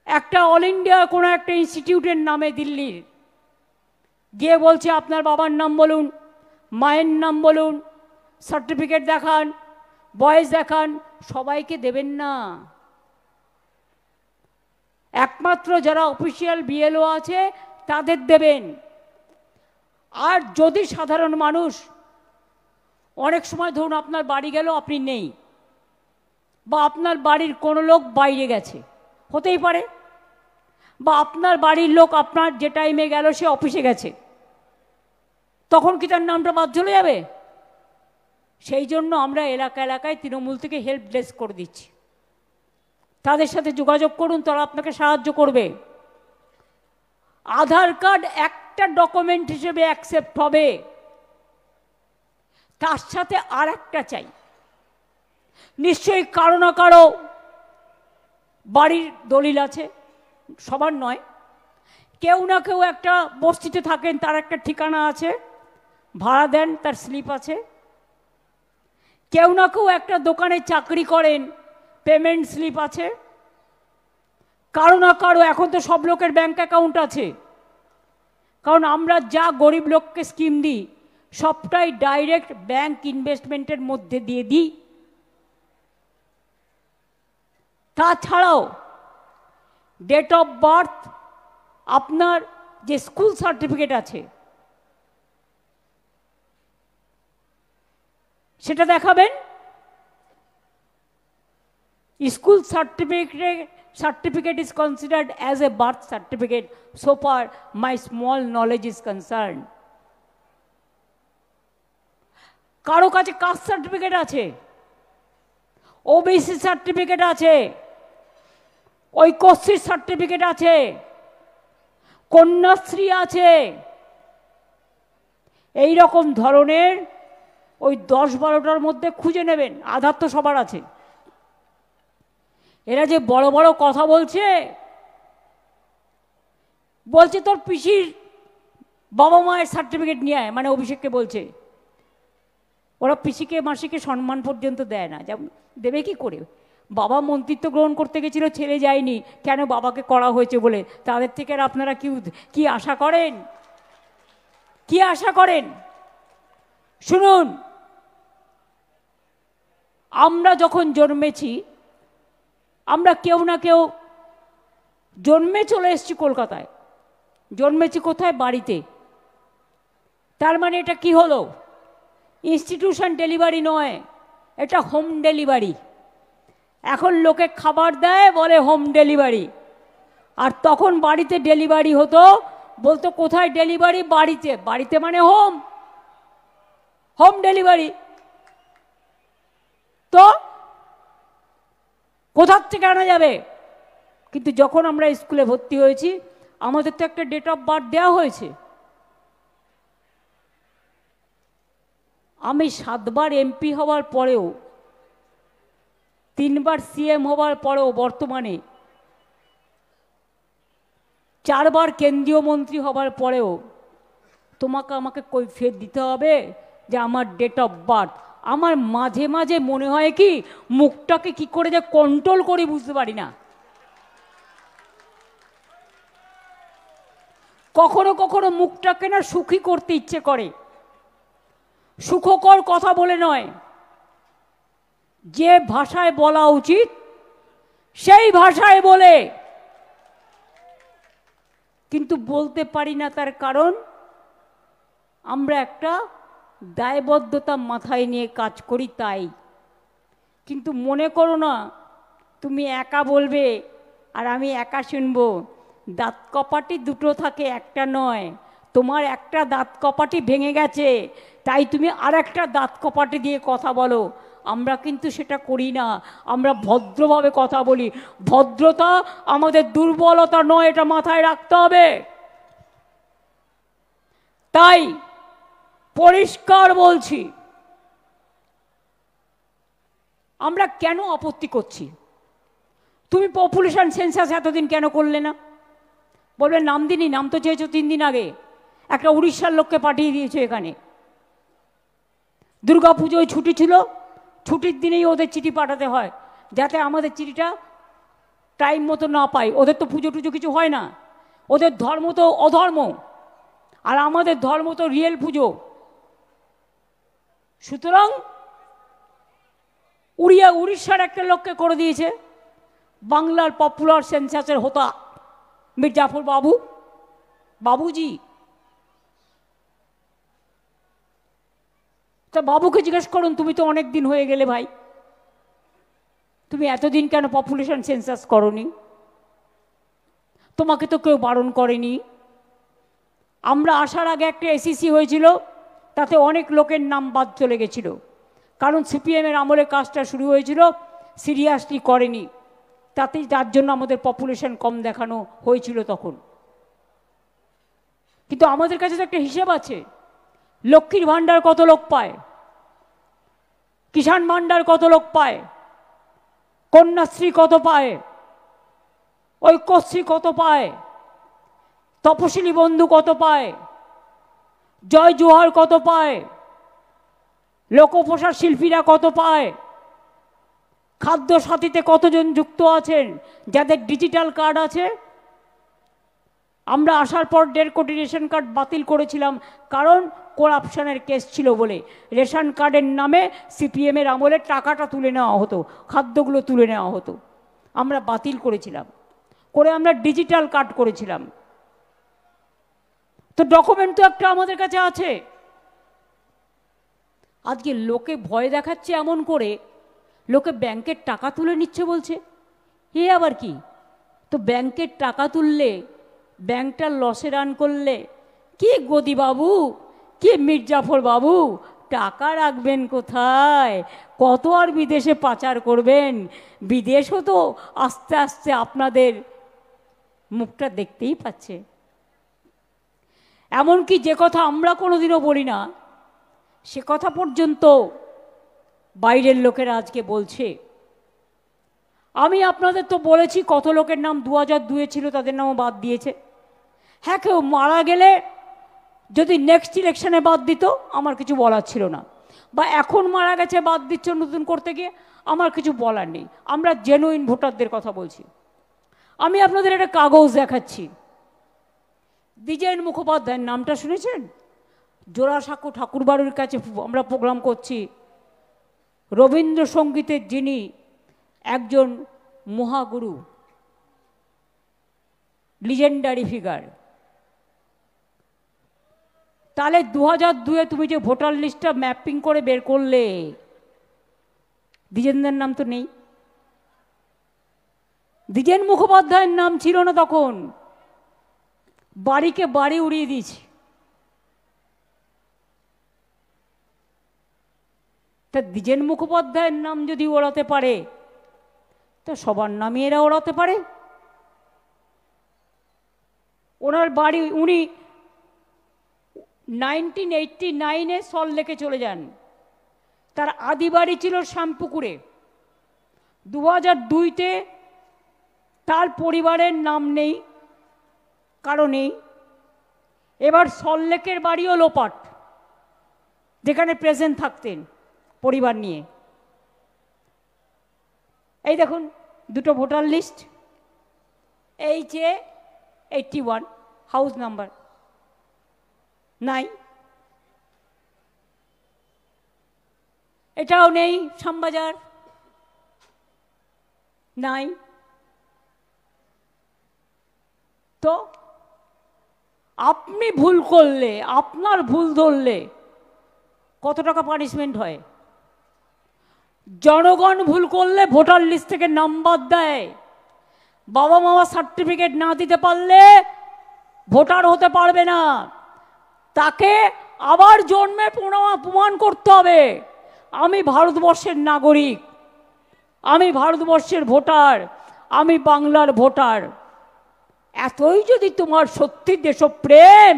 S1: একটা অল ইন্ডিয়া কোনো একটা ইনস্টিটিউটের নামে দিল্লির, গিয়ে বলছে আপনার বাবার নাম বলুন, মায়ের নাম বলুন, সার্টিফিকেট দেখান, বয়স দেখান। সবাইকে দেবেন না, একমাত্র যারা অফিসিয়াল বিএলও আছে তাদের দেবেন। আর যদি সাধারণ মানুষ, অনেক সময় ধরুন আপনার বাড়ি গেল আপনি নেই, বা আপনার বাড়ির কোনো লোক বাইরে গেছে, হতেই পারে, বা আপনার বাড়ির লোক আপনার যে টাইমে গেল সে অফিসে গেছে, তখন কি তার নামটা বাদ চলে যাবে? সেই জন্য আমরা এলাকা এলাকায় তৃণমূল থেকে হেল্প ডেস্ক করে দিচ্ছি। তাদের সাথে যোগাযোগ করুন, তারা আপনাকে সাহায্য করবে। আধার কার্ড একটা ডকুমেন্ট হিসেবে অ্যাকসেপ্ট হবে, তার সাথে আর একটা চাই। নিশ্চয়ই কারো না কারো বাড়ির দলিল আছে, সবার নয়, কেউ না কেউ একটা বস্তিতে থাকেন, তার একটা ঠিকানা আছে, ভাড়া দেন, তার স্লিপ আছে। কেউ না কেউ একটা দোকানে চাকরি করেন, পেমেন্ট স্লিপ আছে। কারো না কারো, এখন তো সব লোকের ব্যাংক অ্যাকাউন্ট আছে, কারণ আমরা যা গরিব লোককে স্কিম দিই সবটাই ডাইরেক্ট ব্যাংক ইনভেস্টমেন্টের মধ্যে দিয়ে দিই। তাছাড়াও ডেট অফ বার্থ, আপনার যে স্কুল সার্টিফিকেট আছে সেটা দেখাবেন। School certificate is considered as a birth certificate so far my small knowledge is concerned. কারো কাছে কাস্ট সার্টিফিকেট আছে, ওবিসি সার্টিফিকেট আছে, ঐক্যশ্রীর সার্টিফিকেট আছে, কন্যাশ্রী আছে। এই রকম ধরনের ওই 10-12টার মধ্যে খুঁজে নেবেন। আধার তো সবার আছে। এরা যে বড় বড় কথা বলছে, বলছে তোর পিসির বাবা মায়ের সার্টিফিকেট নিয়ে আয়, মানে অভিষেককে বলছে। ওরা পিসিকে মাসিকে সম্মান পর্যন্ত দেয় না, যেমন দেবে কি করে? বাবা মন্ত্রিত্ব গ্রহণ করতে গেছিল, ছেলে যায়নি, কেন? বাবাকে করা হয়েছে বলে। তাদের থেকে আর আপনারা কি আশা করেন? কি আশা করেন? শুনুন, আমরা যখন জন্মেছি, আমরা কেউ না কেউ জন্মে চলে এসেছি কলকাতায়। জন্মেছি কোথায়? বাড়িতে। তার মানে এটা কি হলো? ইনস্টিটিউশন ডেলিভারি নয়, এটা হোম ডেলিভারি। এখন লোকে খাবার দেয়, বলে হোম ডেলিভারি। আর তখন বাড়িতে ডেলিভারি হতো, বলতো কোথায় ডেলিভারি? বাড়িতে। বাড়িতে মানে হোম, হোম ডেলিভারি। তো কোথার থেকে আনা যাবে? কিন্তু যখন আমরা স্কুলে ভর্তি হয়েছি, আমাদের তো একটা ডেট অফ বার্থ দেওয়া হয়েছে। আমি 7 বার এমপি হওয়ার পরেও, 3 বার সিএম হওয়ার পরেও, বর্তমানে 4 বার কেন্দ্রীয় মন্ত্রী হওয়ার পরেও তোমাকে আমাকে কৈফিয়ত দিতে হবে যে আমার ডেট অফ বার্থ। আমার মাঝে মাঝে মনে হয় কি, মুখটাকে কি করে যে কন্ট্রোল করি বুঝতে পারি না। কখনো কখনো মুখটাকে না সুখী করতে ইচ্ছে করে, সুখকর কথা বলে নয়, যে ভাষায় বলা উচিত সেই ভাষায় বলে, কিন্তু বলতে পারি না। তার কারণ আমরা একটা দায়বদ্ধতা মাথায় নিয়ে কাজ করি, তাই। কিন্তু মনে করো না তুমি একা বলবে আর আমি একা শুনবো। দাঁত কপাটি দুটো থাকে, একটা নয়। তোমার একটা দাঁত কপাটি ভেঙে গেছে, তাই তুমি আর একটা দাঁত কপাটি দিয়ে কথা বলো। আমরা কিন্তু সেটা করি না, আমরা ভদ্রভাবে কথা বলি। ভদ্রতা আমাদের দুর্বলতা নয়, এটা মাথায় রাখতে হবে। তাই পরিষ্কার বলছি, আমরা কেন আপত্তি করছি? তুমি পপুলেশন সেন্সাস এতদিন কেন করলে না? বলবে নাম দিনই, নাম তো চেয়েছো 3 দিন আগে, একটা উড়িষ্যার লোককে পাঠিয়ে দিয়েছো এখানে। দুর্গা পুজোয় ছুটি ছিল, ছুটির দিনেই ওদের চিঠি পাঠাতে হয় যাতে আমাদের চিঠিটা টাইম মতো না পাই। ওদের তো পুজো টুজো কিছু হয় না, ওদের ধর্ম তো অধর্ম, আর আমাদের ধর্ম তো রিয়েল পুজো। সুতরাং উড়িষ্যার একটা লোককে করে দিয়েছে বাংলার পপুলার সেন্সাসের হোতা মির্জাফর বাবুজি। তা বাবুকে জিজ্ঞেস করুন, তুমি তো অনেক দিন হয়ে গেলে ভাই, তুমি এতদিন কেন পপুলেশন সেন্সাস করনি? তোমাকে তো কেউ বারণ করেনি। আমরা আসার আগে একটা এসিসি হয়েছিল, তাতে অনেক লোকের নাম বাদ চলে গেছিল, কারণ সিপিএমের আমলে কাজটা শুরু হয়েছিল, সিরিয়াসলি করেনি, তাতেই তার জন্য আমাদের পপুলেশন কম দেখানো হয়েছিল তখন। কিন্তু আমাদের কাছে তো একটা হিসেব আছে, লক্ষ্মীর ভাণ্ডার কত লোক পায়, কিষাণ ভাণ্ডার কত লোক পায়, কন্যাশ্রী কত পায়, ঐক্যশ্রী কত পায়, তপশিলি বন্ধু কত পায়, জয় জোহার কত পায়, লোকপ্রসার শিল্পীরা কত পায়, খাদ্য সাথীতে কতজন যুক্ত আছেন যাদের ডিজিটাল কার্ড আছে। আমরা আসার পর 1.5 কোটি রেশন কার্ড বাতিল করেছিলাম, কারণ করাপশনের কেস ছিল বলে। রেশন কার্ডের নামে সিপিএমের আমলে টাকাটা তুলে নেওয়া হতো, খাদ্যগুলো তুলে নেওয়া হতো, আমরা বাতিল করেছিলাম, করে আমরা ডিজিটাল কার্ড করেছিলাম। তো ডকুমেন্ট তো একটা আমাদের কাছে আছে। আজকে লোকে ভয় দেখাচ্ছে এমন করে, লোকে ব্যাংকের টাকা তুলে নিচ্ছে বলছে, এ আবার কি? তো ব্যাংকের টাকা তুললে, ব্যাংকটা লসে রান করলে কি গদি বাবু, কি মির্জাফর বাবু, টাকা রাখবেন কোথায়? কত আর বিদেশে পাচার করবেন? বিদেশও তো আস্তে আস্তে আপনাদের মুখটা দেখতেই পাচ্ছে। এমনকি যে কথা আমরা কোনোদিনও বলি না, সে কথা পর্যন্ত বাইরের লোকেরা আজকে বলছে। আমি আপনাদের তো বলেছি কত লোকের নাম 2002-এ ছিল, তাদের নামও বাদ দিয়েছে। হ্যাঁ, কেউ মারা গেলে যদি নেক্সট ইলেকশনে বাদ দিত আমার কিছু বলার ছিল না, বা এখন মারা গেছে বাদ দিচ্ছ নতুন করতে গিয়ে, আমার কিছু বলার নেই। আমরা জেনুইন ভোটারদের কথা বলছি। আমি আপনাদের একটা কাগজ দেখাচ্ছি। দ্বিজেন মুখোপাধ্যায়ের নামটা শুনেছেন? জোড়াসাঁকো ঠাকুরবাড়ির কাছে আমরা প্রোগ্রাম করছি। রবীন্দ্রসঙ্গীতের যিনি একজন মহাগুরু, লিজেন্ডারি ফিগার, তাহলে 2002-এ তুমি যে ভোটার লিস্টটা ম্যাপিং করে বের করলে, দ্বিজেনদের নাম তো নেই। দ্বিজেন মুখোপাধ্যায়ের নাম ছিল না তখন, বাড়িকে বাড়ি উড়িয়ে দিয়েছি। তা দ্বিজেন মুখোপাধ্যায়ের নাম যদি ওড়াতে পারে, তো সবার নামই এরা ওড়াতে পারে। ওনার বাড়ি, উনি 1989-এ সল্টলেকে চলে যান, তার আদি বাড়ি ছিল শ্যামপুকুরে। 2002-তে তার পরিবারের নাম নেই, কারো নেই। এবার সল্টলেকের বাড়িও লোপাট, যেখানে প্রেজেন্ট থাকতেন পরিবার নিয়ে। এই দেখুন দুটো voter list, HA81 house number নাই, এটাও নেই। শ্যামবাজার নাই। তো আপনি ভুল করলে, আপনার ভুল ধরলে কত টাকা পানিশমেন্ট হয়? জনগণ ভুল করলে ভোটার লিস্ট থেকে নাম বাদ দেয়। বাবা মা সার্টিফিকেট না দিতে পারলে ভোটার হতে পারবে না, তাকে আবার জন্মে প্রমাণ করতে হবে আমি ভারতবর্ষের নাগরিক, আমি ভারতবর্ষের ভোটার, আমি বাংলার ভোটার। এতই যদি তোমার সত্যি দেশপ্রেম,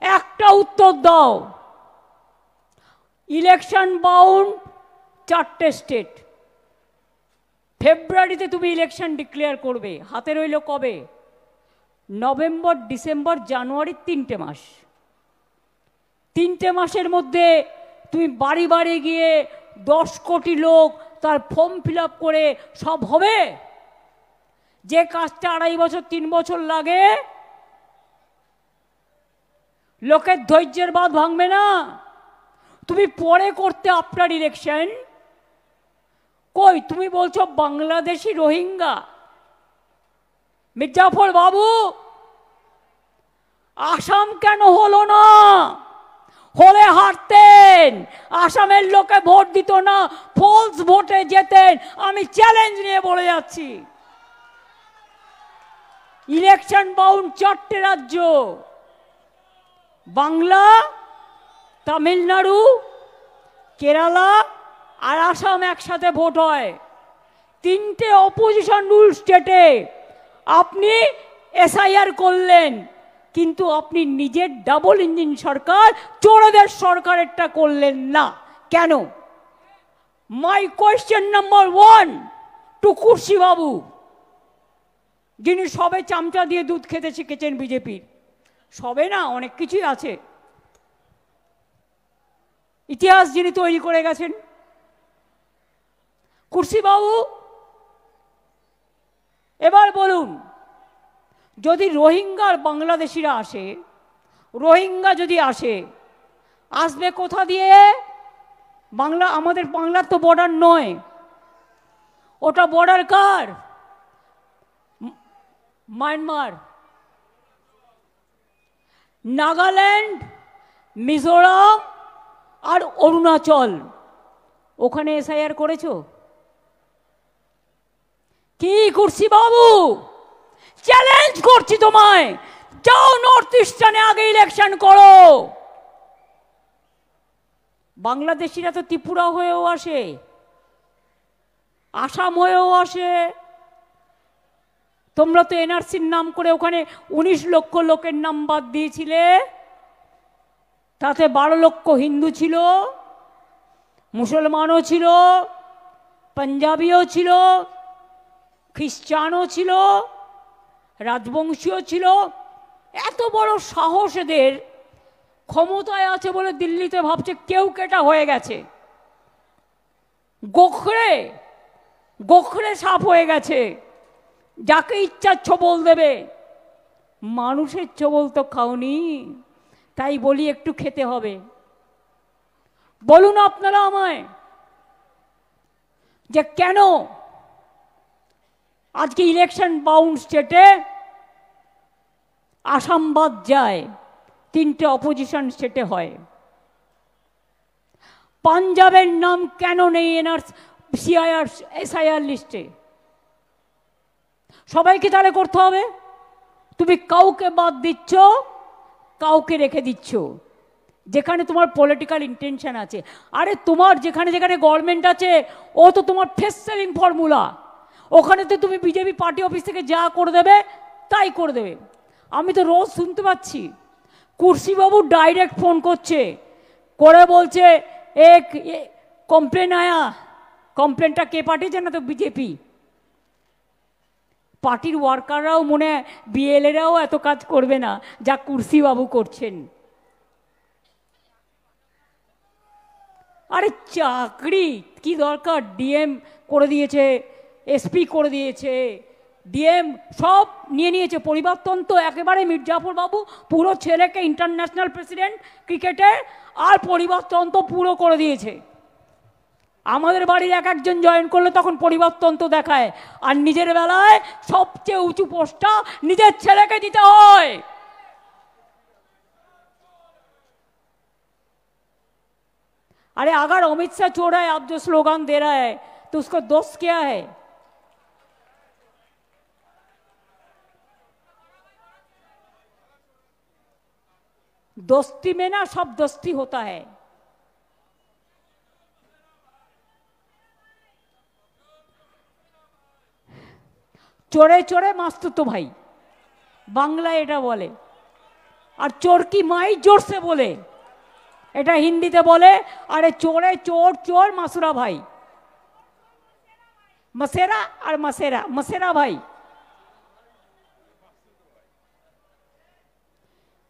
S1: একটা উত্তর দাও, ইলেকশন বাউন্ড 4টে স্টেট। ফেব্রুয়ারিতে তুমি ইলেকশন ডিক্লেয়ার করবে, হাতে রইল কবে? নভেম্বর, ডিসেম্বর, জানুয়ারি, 3টে মাস। 3টে মাসের মধ্যে তুমি বাড়ি বাড়ি গিয়ে 10 কোটি লোক তার ফর্ম ফিল আপ করে সব হবে? যে কাজটা 2.5 বছর 3 বছর লাগে, লোকের ধৈর্যের বাঁধ ভাঙবে না। তুমি পরে করতে আপনার ইলেকশন। কই তুমি বলছো বাংলাদেশি রোহিঙ্গা? মির্জাফর বাবু, আসাম কেন হলো না? হলে হারতেন, আসামের লোকে ভোট দিত না, ফলস ভোটে যেতেন। আমি চ্যালেঞ্জ নিয়ে বলে যাচ্ছি, ইলেকশন বাউন্ড 4টে রাজ্য, বাংলা, তামিলনাড়ু, কেরালা আর আসাম একসাথে ভোট হয়। 3টে অপোজিশন রুল স্টেটে আপনি এসআইআর করলেন, কিন্তু আপনি নিজের ডাবল ইঞ্জিন সরকার, চোরেদের সরকারেরটা করলেন না কেন? মাই কোয়েশ্চেন নাম্বার 1 টু কুর্সি বাবু, যিনি সবে চামচা দিয়ে দুধ খেতে শিখেছেন বিজেপির। সবে না, অনেক কিছুই আছে, ইতিহাস যিনি তৈরি করে গেছেন। কুর্সি বাবু, এবার বলুন, যদি রোহিঙ্গার বাংলাদেশিরা আসে, রোহিঙ্গা যদি আসে, আসবে কোথা দিয়ে? বাংলা, আমাদের বাংলার তো বর্ডার নয়, ওটা বর্ডার কার? মায়ানমার, নাগাল্যান্ড, মিজোরাম আর অরুণাচল। ওখানে এসআইআর করেছো কি কুর্সি বাবু? চ্যালেঞ্জ করছি তোমায়, যাও নর্থ ইস্টার্নে আগে ইলেকশন করো। বাংলাদেশিরা তো ত্রিপুরা হয়েও আসে, আসাম হয়েও আসে। তোমরা তো এনআরসির নাম করে ওখানে 19 লক্ষ লোকের নাম বাদ দিয়েছিলে, তাতে 12 লক্ষ হিন্দু ছিল, মুসলমানও ছিল, পাঞ্জাবিও ছিল, খ্রিস্টানও ছিল, রাজবংশীয় ছিল। এত বড় সাহস এদের, ক্ষমতায় আছে বলে দিল্লিতে ভাবছে কেউ কেটা হয়ে গেছে, গোখরে গোখরে সাপ হয়ে গেছে, যাকে ইচ্ছা ছবল দেবে। মানুষের ছবল তো খাওনি, তাই বলি একটু খেতে হবে। বলুন আপনারা আমায়, যে কেন আজকে ইলেকশন বাউন্ড স্টেটে আসাম বাদ যায়, 3টে অপোজিশন স্টেটে হয়। পাঞ্জাবের নাম কেন নেই এসআইআর লিস্টে? সবাইকে তাহলে করতে হবে। তুমি কাউকে বাদ দিচ্ছ, কাউকে রেখে দিচ্ছ, যেখানে তোমার পলিটিক্যাল ইন্টেনশন আছে। আরে তোমার যেখানে যেখানে গভর্নমেন্ট আছে, ও তো তোমার ফেস সেলিং ফর্মুলা। ওখানে তো তুমি বিজেপি পার্টি অফিস থেকে যা করে দেবে তাই করে দেবে। আমি তো রোজ শুনতে পাচ্ছি কুর্সিবাবু ডাইরেক্ট ফোন করছে, করে বলছে এক কমপ্লেন আয়া। কমপ্লেনটা কে পাঠিয়েছে? না তো বিজেপি পার্টির ওয়ার্কাররাও, মনে হয় বিএলএরাও এত কাজ করবে না যা কুর্সিবাবু করছেন। আরে চাকরি কি দরকার? ডিএম করে দিয়েছে, এসপি করে দিয়েছে, ডিএম সব নিয়ে নিয়েছে। পরিবর্তন তো একেবারে মির্জাফর বাবু পুরো ছেলেকে ইন্টারন্যাশনাল প্রেসিডেন্ট ক্রিকেটের, আর পরিবর্তন তো পুরো করে দিয়েছে। আমাদের বাড়ির এক একজন জয়েন করলে তখন পরিবর্তন তো দেখায়, আর নিজের বেলায় সবচেয়ে উঁচু পোস্টটা নিজের ছেলেকে দিতে হয়। अरे अगर अमित शाह चोर है, आप जो स्लोगन दे रहा है, तो उसको दोष क्या है? दोस्ती में ना सब दोस्ती होता है। चोरे चोरे मस्त तो भाई बांग्ला एटा बोले, और चोर की माई जोर से बोले। এটা হিন্দিতে বলে, আরে চোরে চোর চোর মাসুরা ভাই, মসেরা আর মসেরা, মসেরা ভাই।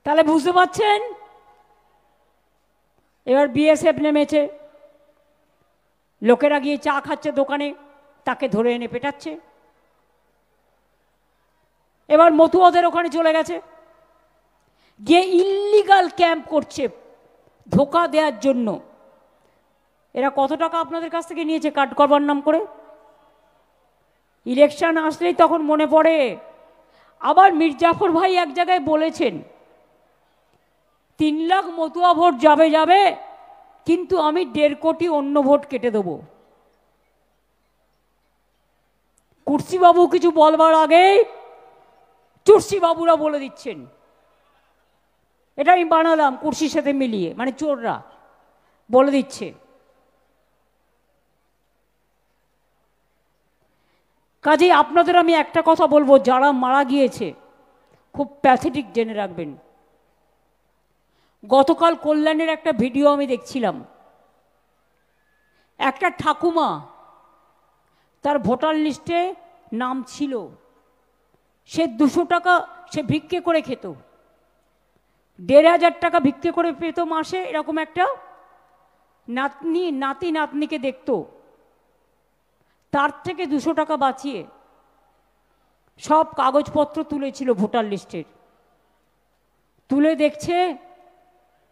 S1: তাহলে বুঝতে পারছেন? এবার বিএসএফ নেমেছে, লোকেরা গিয়ে চা খাচ্ছে দোকানে, তাকে ধরে এনে পেটাচ্ছে। এবার মতুয়াদের ওখানে চলে গেছে, গিয়ে ইল্লিগাল ক্যাম্প করছে ধোকা দেওয়ার জন্য। এরা কত টাকা আপনাদের কাছ থেকে নিয়েছে কাট করবার নাম করে? ইলেকশন আসলেই তখন মনে পড়ে। আবার মির্জাফর ভাই এক জায়গায় বলেছেন 3 লাখ মতুয়া ভোট যাবে যাবে, কিন্তু আমি 1.5 কোটি অন্য ভোট কেটে দেব। কুর্সিবাবু কিছু বলবার আগেই চুরসিবাবুরা বলে দিচ্ছেন। এটা আমি বানালাম কুর্সির সাথে মিলিয়ে, মানে চোররা বলে দিচ্ছে। কাজেই আপনাদের আমি একটা কথা বলবো, যারা মারা গিয়েছে খুব প্যাথেটিক জেনে রাখবেন। গতকাল কল্যাণের একটা ভিডিও আমি দেখছিলাম, একটা ঠাকুমা, তার ভোটার লিস্টে নাম ছিল, সে 200 টাকা সে ভিক্ষে করে খেত, 1,500 টাকা ভিক্ষে করে পেত মাসে। এরকম একটা নাতি নাতনিকে দেখত, তার থেকে 200 টাকা বাঁচিয়ে সব কাগজপত্র তুলেছিল ভোটার লিস্টের, তুলে দেখছে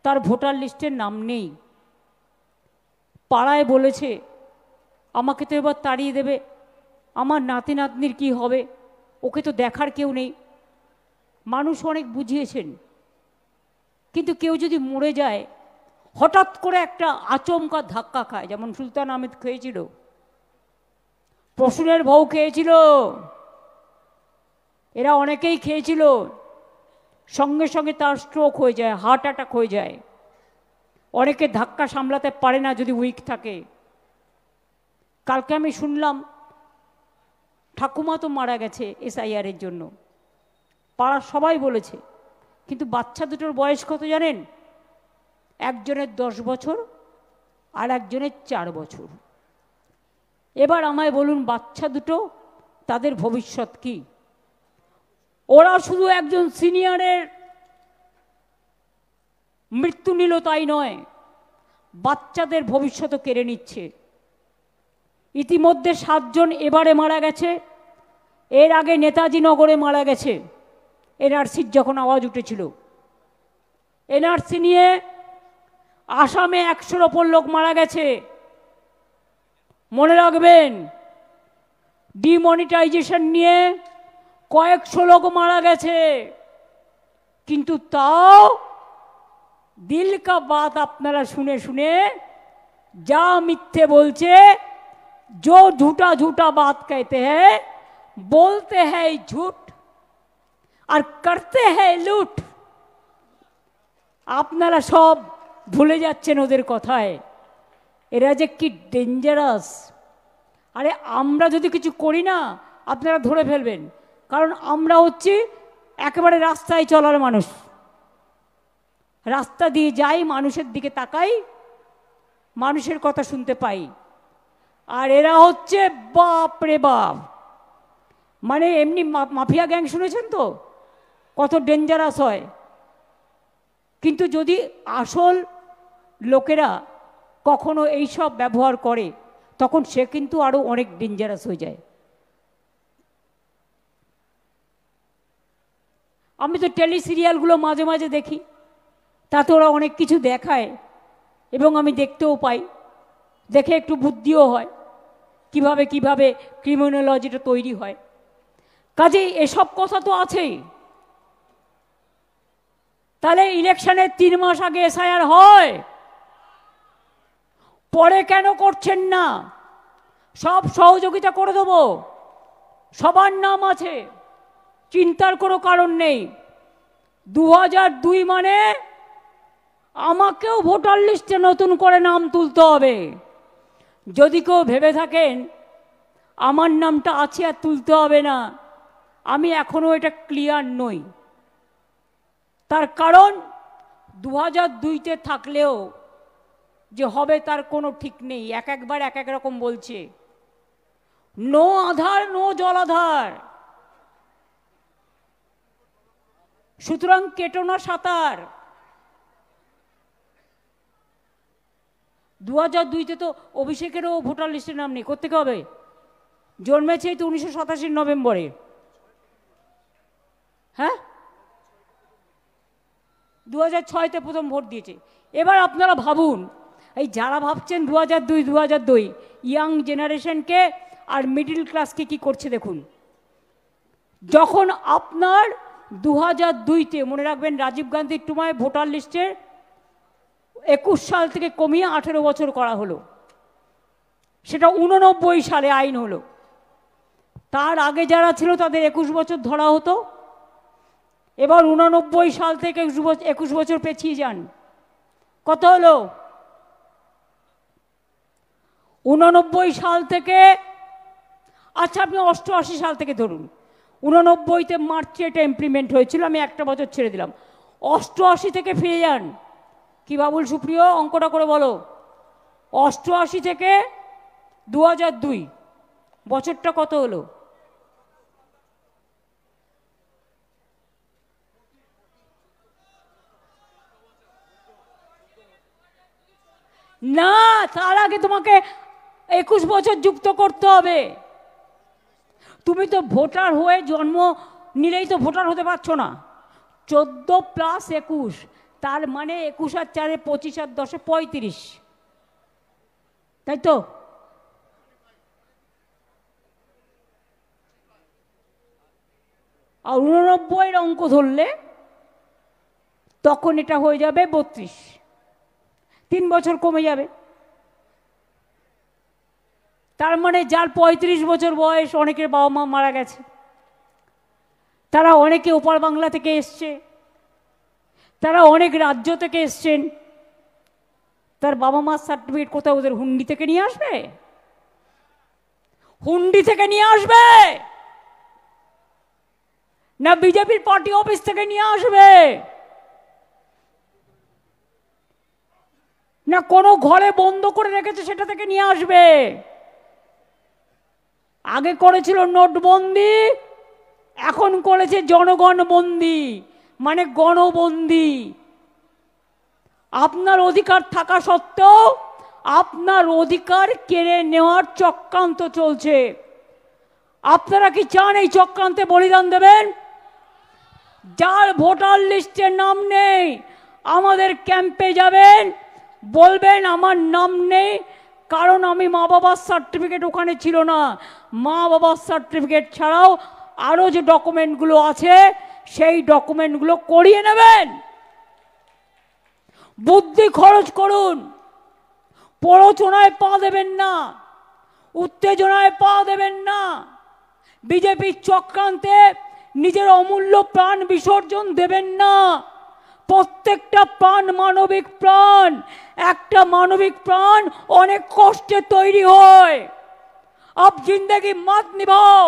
S1: তার ভোটার লিস্টের নাম নেই। পাড়ায় বলেছে আমাকে তো এবার তাড়িয়ে দেবে, আমার নাতি নাতনির কি হবে, ওকে তো দেখার কেউ নেই। মানুষ অনেক বুঝিয়েছেন, কিন্তু কেউ যদি মরে যায় হঠাৎ করে একটা আচমকা ধাক্কা খায়, যেমন সুলতান আহমেদ খেয়েছিল, প্রসূনের বউ খেয়েছিল, এরা অনেকেই খেয়েছিল, সঙ্গে সঙ্গে তার স্ট্রোক হয়ে যায়, হার্ট অ্যাটাক হয়ে যায়। অনেকে ধাক্কা সামলাতে পারে না যদি উইক থাকে। কালকে আমি শুনলাম ঠাকুমা তো মারা গেছে এসআইআরের জন্য, পাড়ার সবাই বলেছে, কিন্তু বাচ্চা দুটোর বয়স কত জানেন? একজনের 10 বছর আর একজনের 4 বছর। এবার আমায় বলুন, বাচ্চা দুটো তাদের ভবিষ্যৎ কি? ওরা শুধু একজন সিনিয়রের মৃত্যু নিল তাই নয়, বাচ্চাদের ভবিষ্যৎও কেড়ে নিচ্ছে। ইতিমধ্যে 7 জন এবারে মারা গেছে, এর আগে নেতাজি নগরে মারা গেছে এনআরসির যখন আওয়াজ উঠেছিল। এনআরসি নিয়ে আসামে 100-র ওপর লোক মারা গেছে। মনে রাখবেন, ডিমনিটাইজেশন নিয়ে কয়েকশো লোক মারা গেছে, কিন্তু তাও দিল কা বাত আপনারা শুনে শুনে যা মিথ্যে বলছে, जो झूठा झूठा बात कहते हैं, बोलते हैं झूठ और करते हैं लूट। আপনারা সব ভুলে যাচ্ছেন ওদের কথায়। এরা যে কি ডেঞ্জারাস। আরে আমরা যদি কিছু করি না, আপনারা ধরে ফেলবেন, কারণ আমরা হচ্ছি একেবারে রাস্তায় চলার মানুষ। রাস্তা দিয়ে যাই, মানুষের দিকে তাকাই, মানুষের কথা শুনতে পাই। আর এরা হচ্ছে বাপ রে বাপ, মানে এমনি মাফিয়া গ্যাং শুনেছেন তো কত ডেঞ্জারাস হয়, কিন্তু যদি আসল লোকেরা কখনো এইসব ব্যবহার করে তখন সে কিন্তু আরো অনেক ডেঞ্জারাস হয়ে যায়। আমি তো টেলি সিরিয়ালগুলো মাঝে মাঝে দেখি, তাতে ওরা অনেক কিছু দেখায় এবং আমি দেখতেও পাই, দেখে একটু বুদ্ধিও হয় কিভাবে কিভাবে ক্রিমিনোলজিটা তৈরি হয়। কাজেই এসব কথা তো আছেই। তাহলে ইলেকশনের 3 মাস আগে এসআইআর হয়, পরে কেন করছেন না? সব সহযোগিতা করে দেবো, সবার নাম আছে, চিন্তার কোনো কারণ নেই। 2002 মানে আমাকেও ভোটার লিস্টে নতুন করে নাম তুলতে হবে। যদি কেউ ভেবে থাকেন আমার নামটা আছে আর তুলতে হবে না, আমি এখনো এটা ক্লিয়ার নই। তার কারণ 2002-তে থাকলেও যে হবে তার কোনো ঠিক নেই, এক একবার এক এক রকম বলছে। নো আধার নো জলাধার, সুতরাং কেটো না সাঁতার। 2002-তে তো অভিষেকেরও ভোটার লিস্টের নাম নেই, কোত্থেকে হবে? জন্মেছে তো 1987 নভেম্বরে। হ্যাঁ, 2006-তে প্রথম ভোট দিয়েছে। এবার আপনারা ভাবুন, এই যারা ভাবছেন 2002 ইয়াং জেনারেশনকে আর মিডিল ক্লাসকে কি করছে দেখুন। যখন আপনার 2002-তে মনে রাখবেন রাজীব গান্ধীর সময় ভোটার লিস্টে 21 সাল থেকে কমিয়ে 18 বছর করা হলো, সেটা 89 সালে আইন হলো। তার আগে যারা ছিল তাদের 21 বছর ধরা হতো। এবার 89 সাল থেকে 21 বছর পেছিয়ে যান, কত হলো? 89 সাল থেকে, আচ্ছা আপনি 88 সাল থেকে ধরুন, 89-তে মার্চে এটা ইমপ্লিমেন্ট হয়েছিল, আমি একটা বছর ছেড়ে দিলাম। 88 থেকে ফিরে যান। কি বাবুল সুপ্রিয়, অঙ্কটা করে বলো। 88 থেকে 2002 বছরটা কত হলো? না, তার আগে তোমাকে 21 বছর যুক্ত করতে হবে। তুমি তো ভোটার হয়ে জন্ম নিলেই তো ভোটার হতে পারছো না। 14 + 21, তার মানে 21 আর 4 25 আর 10 35, তাই তো? আর 89-এর অঙ্ক ধরলে তখন এটা হয়ে যাবে 32, 3 বছর কমে যাবে। তার মানে যার 35 বছর বয়স, অনেকের বাবা মা মারা গেছে, তারা অনেকে ওপার বাংলা থেকে এসছে, তারা অনেক রাজ্য থেকে এসছেন, তার বাবা মার সার্টিফিকেট কোথাও ওদের হুন্ডি থেকে নিয়ে আসবে? হুন্ডি থেকে নিয়ে আসবে না বিজেপির পার্টি অফিস থেকে নিয়ে আসবে? না কোনো ঘরে বন্ধ করে রেখেছে সেটা থেকে নিয়ে আসবে? আগে করেছিল নোটবন্দি, এখন করেছে জনগণ বন্দি, মানে গণবন্দি। আপনার অধিকার থাকা সত্ত্বেও আপনার অধিকার কেড়ে নেওয়ার চক্রান্ত চলছে। আপনারা কি চান এই চক্রান্তে বলিদান দেবেন? যার ভোটার লিস্টে নাম নেই আমাদের ক্যাম্পে যাবেন, বলবেন আমার নাম নেই কারণ আমি মা বাবার সার্টিফিকেট ওখানে ছিল না। মা বাবার সার্টিফিকেট ছাড়াও আরও যে ডকুমেন্টগুলো আছে সেই ডকুমেন্টগুলো করিয়ে নেবেন। বুদ্ধি খরচ করুন, প্ররোচনায় পা দেবেন না, উত্তেজনায় পা দেবেন না, বিজেপির চক্রান্তে নিজের অমূল্য প্রাণ বিসর্জন দেবেন না। প্রত্যেকটা প্রাণ মানবিক প্রাণ, একটা মানবিক প্রাণ অনেক কষ্টে তৈরি হয়। अब जिंदगी मत निभाओ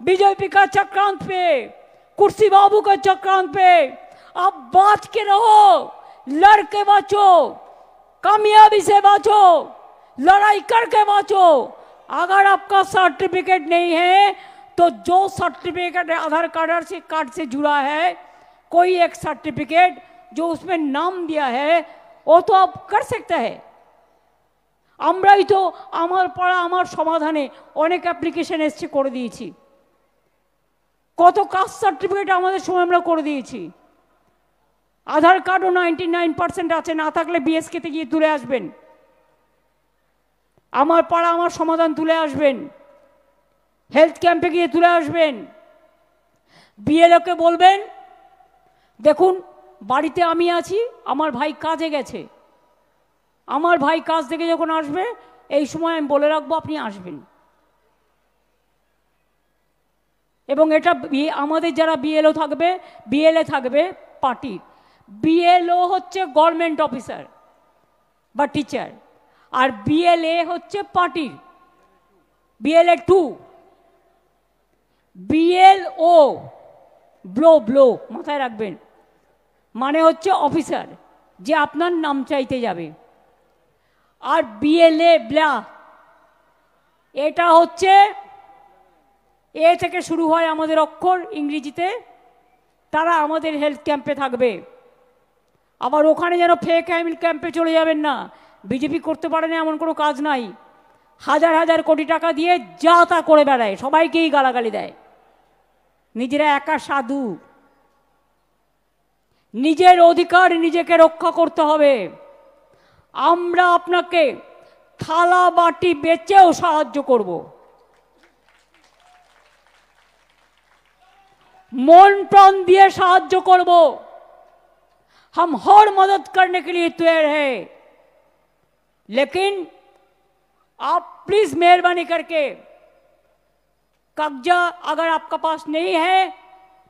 S1: बीजेपी का चक्रांत पे, कुर्सी बाबू का चक्रांत पे। अब बाँच के रहो, लड़ के बाँचो, कामयाबी से बाँचो, लड़ाई करके बाँचो। अगर आपका सर्टिफिकेट नहीं है तो जो सर्टिफिकेट आधार कार्ड से जुड़ा है, कोई एक सर्टिफिकेट जो उसमें नाम दिया है वो तो आप कर सकते हैं। আমরাই তো আমার পাড়া আমার সমাধানে অনেক অ্যাপ্লিকেশন এসছে, করে দিয়েছি। কত কাস্ট সার্টিফিকেট আমাদের সময় আমরা করে দিয়েছি। আধার কার্ডও 99% আছে, না থাকলে বিএসকেতে গিয়ে তুলে আসবেন। আমার পাড়া আমার সমাধান তুলে আসবেন, হেলথ ক্যাম্পে গিয়ে তুলে আসবেন। বিএলওকে বলবেন দেখুন বাড়িতে আমি আছি, আমার ভাই কাজে গেছে, আমার ভাই কাজ থেকে যখন আসবে এই সময় আমি বলে রাখবো আপনি আসবেন। এবং এটা আমাদের যারা বিএলও থাকবে, বিএলএ থাকবে পার্টির, বিএলও হচ্ছে গভর্নমেন্ট অফিসার বা টিচার, আর বিএলএ হচ্ছে পার্টির, বিএলএ 2, বিএলও ব্লো মাথায় রাখবেন, মানে হচ্ছে অফিসার যে আপনার নাম চাইতে যাবে। আর বিএলএ ব্লা, এটা হচ্ছে এ থেকে শুরু হয় আমাদের অক্ষর ইংরেজিতে। তারা আমাদের হেলথ ক্যাম্পে থাকবে। আবার ওখানে যেন ফেক হেলথ ক্যাম্পে চলে যাবেন না। বিজেপি করতে পারে না এমন কোনো কাজ নাই। হাজার হাজার কোটি টাকা দিয়ে যা তা করে বেড়ায়, সবাইকেই গালাগালি দেয়। নিজেরা একা সাধু। নিজের অধিকার নিজেকে রক্ষা করতে হবে। আমরা আপনাকে থালা বাটি বেচেও সাহায্য করব, मन प्राण दिए साहाय्य करब। हम हर मदद करने के लिए तैयार हैं, लेकिन आप प्लीज मेहरबानी करके कब्जा अगर आपका पास नहीं है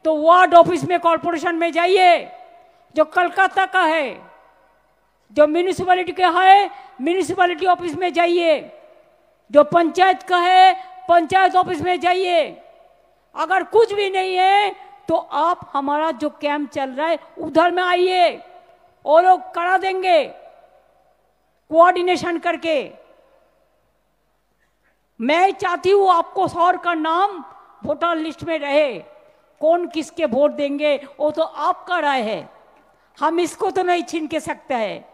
S1: तो वार्ड ऑफिस में कॉरपोरेशन में जाइए, जो कलकत्ता का है, जो म्यूनिसिपैलिटी का है म्यूनिसिपैलिटी ऑफिस में जाइए, जो पंचायत का है पंचायत ऑफिस में जाइए। अगर कुछ भी नहीं है तो आप हमारा जो कैंप चल रहा है उधर में आइए, और लोग करा देंगे कोऑर्डिनेशन करके। मैं चाहती हूं आपको शहर का नाम वोटर लिस्ट में रहे। कौन किसके वोट देंगे वो तो आपका राय है, हम इसको तो नहीं छीन के सकते हैं।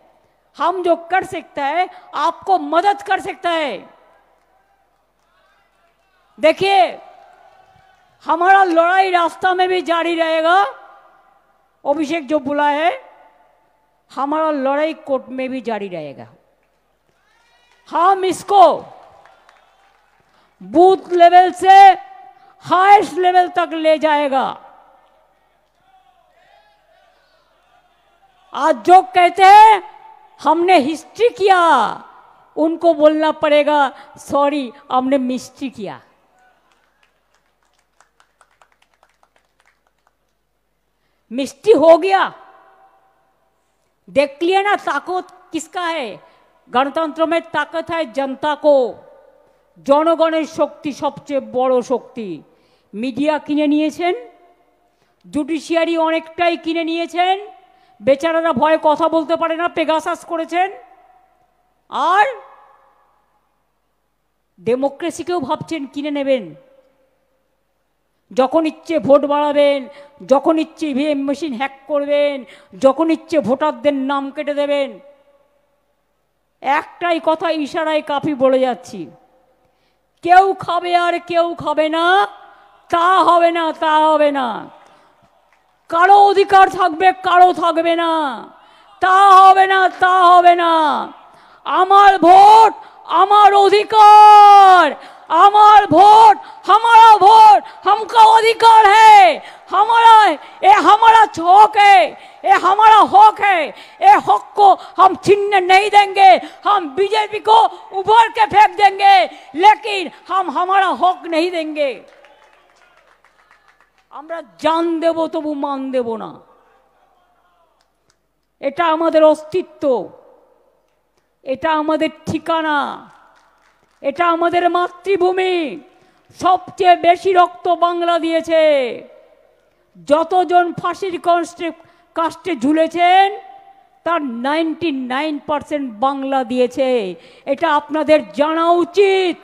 S1: हम जो कर सकता है आपको मदद कर सकता है। देखिए, हमारा लड़ाई रास्ता में भी जारी रहेगा। अभिषेक जो बोला है, हमारा लड़ाई कोर्ट में भी जारी रहेगा। हम इसको बूथ लेवल से हाईएस्ट लेवल तक ले जाएगा। आज जो कहते हैं हमने हिस्ट्री किया, उनको बोलना पड़ेगा सॉरी, हमने मिस्ट्री किया। मिस्ट्री हो गया, देख लिया ना ताकत किसका है। गणतंत्र में ताकत है जनता को। জনগণের শক্তি সবচেয়ে বড় শক্তি। মিডিয়া কিনে নিয়েছেন, জুডিশিয়ারি অনেকটাই কিনে নিয়েছেন, বেচারারা ভয়ে কথা বলতে পারে না, পেগাসাস করেছেন। আর ডেমোক্রেসিকেও ভাবছেন কিনে নেবেন। যখন ইচ্ছে ভোট বাড়াবেন, যখন ইচ্ছে ইভিএম মেশিন হ্যাক করবেন, যখন ইচ্ছে ভোটারদের নাম কেটে দেবেন। একটাই কথা ইশারায় কাফি বলে যাচ্ছি, কেউ খাবে আর কেউ খাবে না, তা হবে না, তা হবে না। কারো অধিকার থাকবে, কারো থাকবে না, তা হবে না, তা হবে না। আমার ভোট আমার অধিকার, আমার ভोट हमारा वोट हमका अधिकार है। हमारा ये हमारा हक है, ये हमारा हक है। ये हक को हम छीनने नहीं देंगे। हम बीजेपी को उभर के फेंक देंगे, लेकिन हम हमारा हक नहीं देंगे। আমরা জান দেব তবু মান দেব না। এটা আমাদের অস্তিত্ব, এটা আমাদের ঠিকানা, এটা আমাদের মাতৃভূমি। সবচেয়ে বেশি রক্ত বাংলা দিয়েছে। যতজন ফাঁসির কাস্টে ঝুলেছেন তার 99% বাংলা দিয়েছে। এটা আপনাদের জানা উচিত।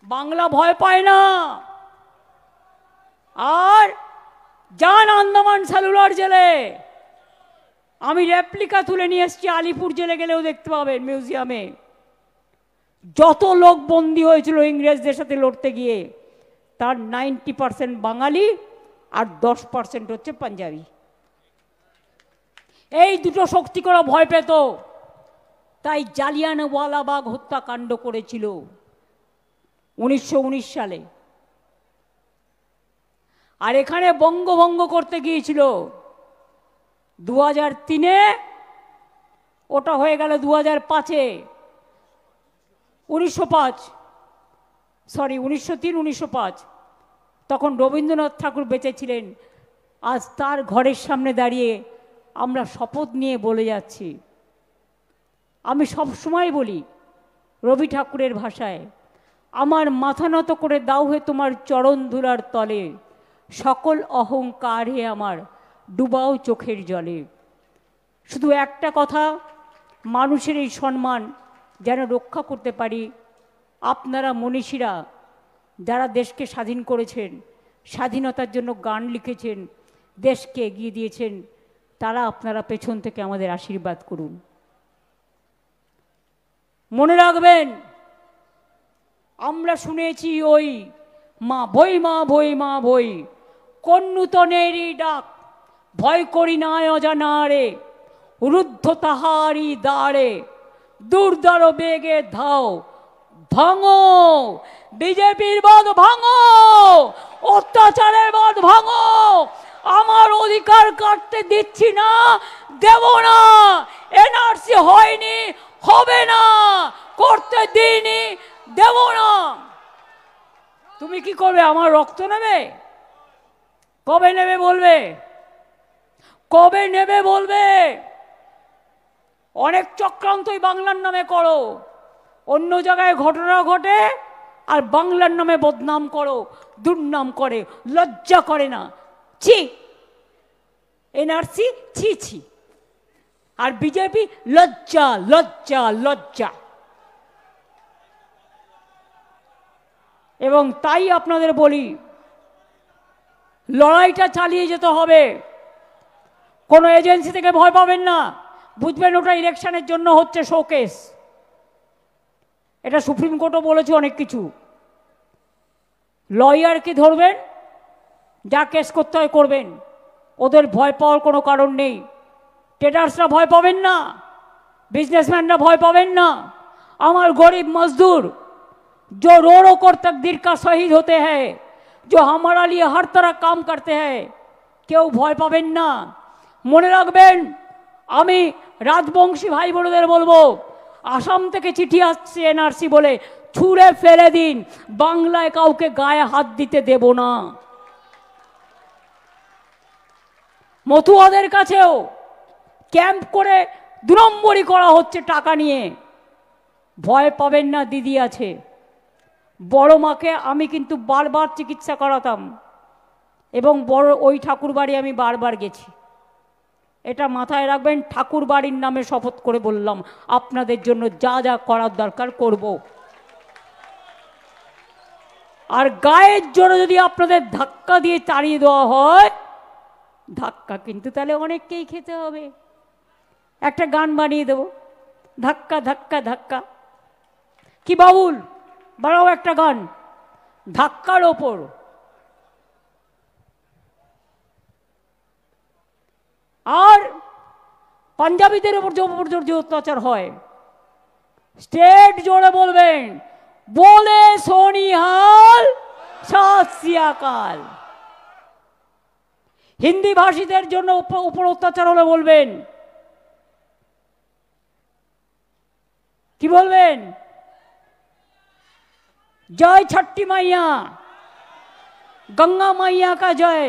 S1: বাংলা ভয় পায় না। আর যান আন্দামান সেলুলার জেলে, আমি রেপ্লিকা তুলে নিয়ে এসেছি, আলিপুর জেলে গেলেও দেখতে পাবেন মিউজিয়ামে। যত লোক বন্দী হয়েছিল ইংরেজদের সাথে লড়তে গিয়ে, তার 90% বাঙালি আর 10% হচ্ছে পাঞ্জাবি। এই দুটো শক্তি করে ভয় পেত, তাই জালিয়ানওয়ালাবাগ হত্যাকাণ্ড করেছিল 1919 সালে। আর এখানে বঙ্গভঙ্গ করতে গিয়েছিল 2003-এ, ওটা হয়ে গেল 2005-এ। 1903-1905 তখন রবীন্দ্রনাথ ঠাকুর বেঁচে ছিলেন। আজ তার ঘরের সামনে দাঁড়িয়ে আমরা শপথ নিয়ে বলে যাচ্ছি। আমি সব সময় বলি রবি ঠাকুরের ভাষায়, আমার মাথা নত করে দাও হে তোমার চরণ ধুলার তলে, সকল অহংকার হে আমার ডুবাও চোখের জলে। শুধু একটা কথা মানুষের এই সম্মান যেন রক্ষা করতে পারি। আপনারা মনীষীরা যারা দেশকে স্বাধীন করেছেন, স্বাধীনতার জন্য গান লিখেছেন, দেশকে এগিয়ে দিয়েছেন, তারা আপনারা পেছন থেকে আমাদের আশীর্বাদ করুন। মনে রাখবেন, আমরা শুনেছি ওই মা বই মা বই মা বই, কোন নূতনেরই ডাক, ভয় করি না অজানারে, রুদ্ধ তাহারি দ্বারে, দুর্দার বেগে ধাও, ভাঙো বিজেপির বাঁধ, ভাঙো অত্যাচারের বাঁধ, ভাঙো। আমার অধিকার কাটতে দিচ্ছি না, দেব না। এনআরসি হয়নি, হবে না, করতে দিইনি, দেব না। তুমি কি করবে? আমার রক্ত নেবে? কবে নেবে বলবে? কবে নেবে বলবে? অনেক চক্রান্তই বাংলার নামে করো, অন্য জায়গায় ঘটনা ঘটে আর বাংলার নামে বদনাম করো, দুর্নাম করে, লজ্জা করে না? ছি, এনআরসি ছি ছি, আর বিজেপি লজ্জা লজ্জা লজ্জা। এবং তাই আপনাদের বলি, লড়াইটা চালিয়ে যেতে হবে। কোনো এজেন্সি থেকে ভয় পাবেন না, বুঝবেন ওটা ইলেকশনের জন্য হচ্ছে শোকেস। এটা সুপ্রিম কোর্টও বলেছে অনেক কিছু। লয়ারকে ধরবেন, যা কেস করতে হয় করবেন, ওদের ভয় পাওয়ার কোনো কারণ নেই। ট্রেডার্সরা ভয় পাবেন না, बिजनेसमैनরা ভয় পাবেন না। আমার গরিব মজদুর जो रो रो कर तकदीर का शहीद होते हैं, जो हमारा लिए हर तरह काम करते हैं, কেউ ভয় পাবেন না। মনে রাখবেন, আমি রাজবংশী ভাই বোনদের বলবো, আসাম থেকে চিঠি আসছে এনআরসি বলে, ছুঁড়ে ফেলে দিন, বাংলায় কাউকে গায়ে হাত দিতে দেব না। মতুয়াদের কাছেও ক্যাম্প করে 2 নম্বরই করা হচ্ছে টাকা নিয়ে। ভয় পাবেন না, দিদি আছে। বড় মাকে আমি কিন্তু বারবার চিকিৎসা করাতাম, এবং বড় ওই ঠাকুর বাড়ি আমি বারবার গেছি। এটা মাথায় রাখবেন, ঠাকুর বাড়ির নামে শপথ করে বললাম, আপনাদের জন্য যা যা করার দরকার করব। আর গায়ের জোরে যদি আপনাদের ধাক্কা দিয়ে তাড়িয়ে দেওয়া হয়, ধাক্কা কিন্তু তাহলে অনেককেই খেতে হবে। একটা গান বানিয়ে দেব, ধাক্কা ধাক্কা ধাক্কা। কি বাবুল, বাড়াও একটা গান ধাক্কার ওপর। আর পাঞ্জাবিদের উপর যে অত্যাচার হয়, স্টেট জোরে বলবেন, বলে সোনিহাল সত শ্রী আকাল। হিন্দি ভাষীদের জন্য উপর অত্যাচার হলে বলবেন, কি বলবেন? जय छठी मैया, गंगा मैया का जय।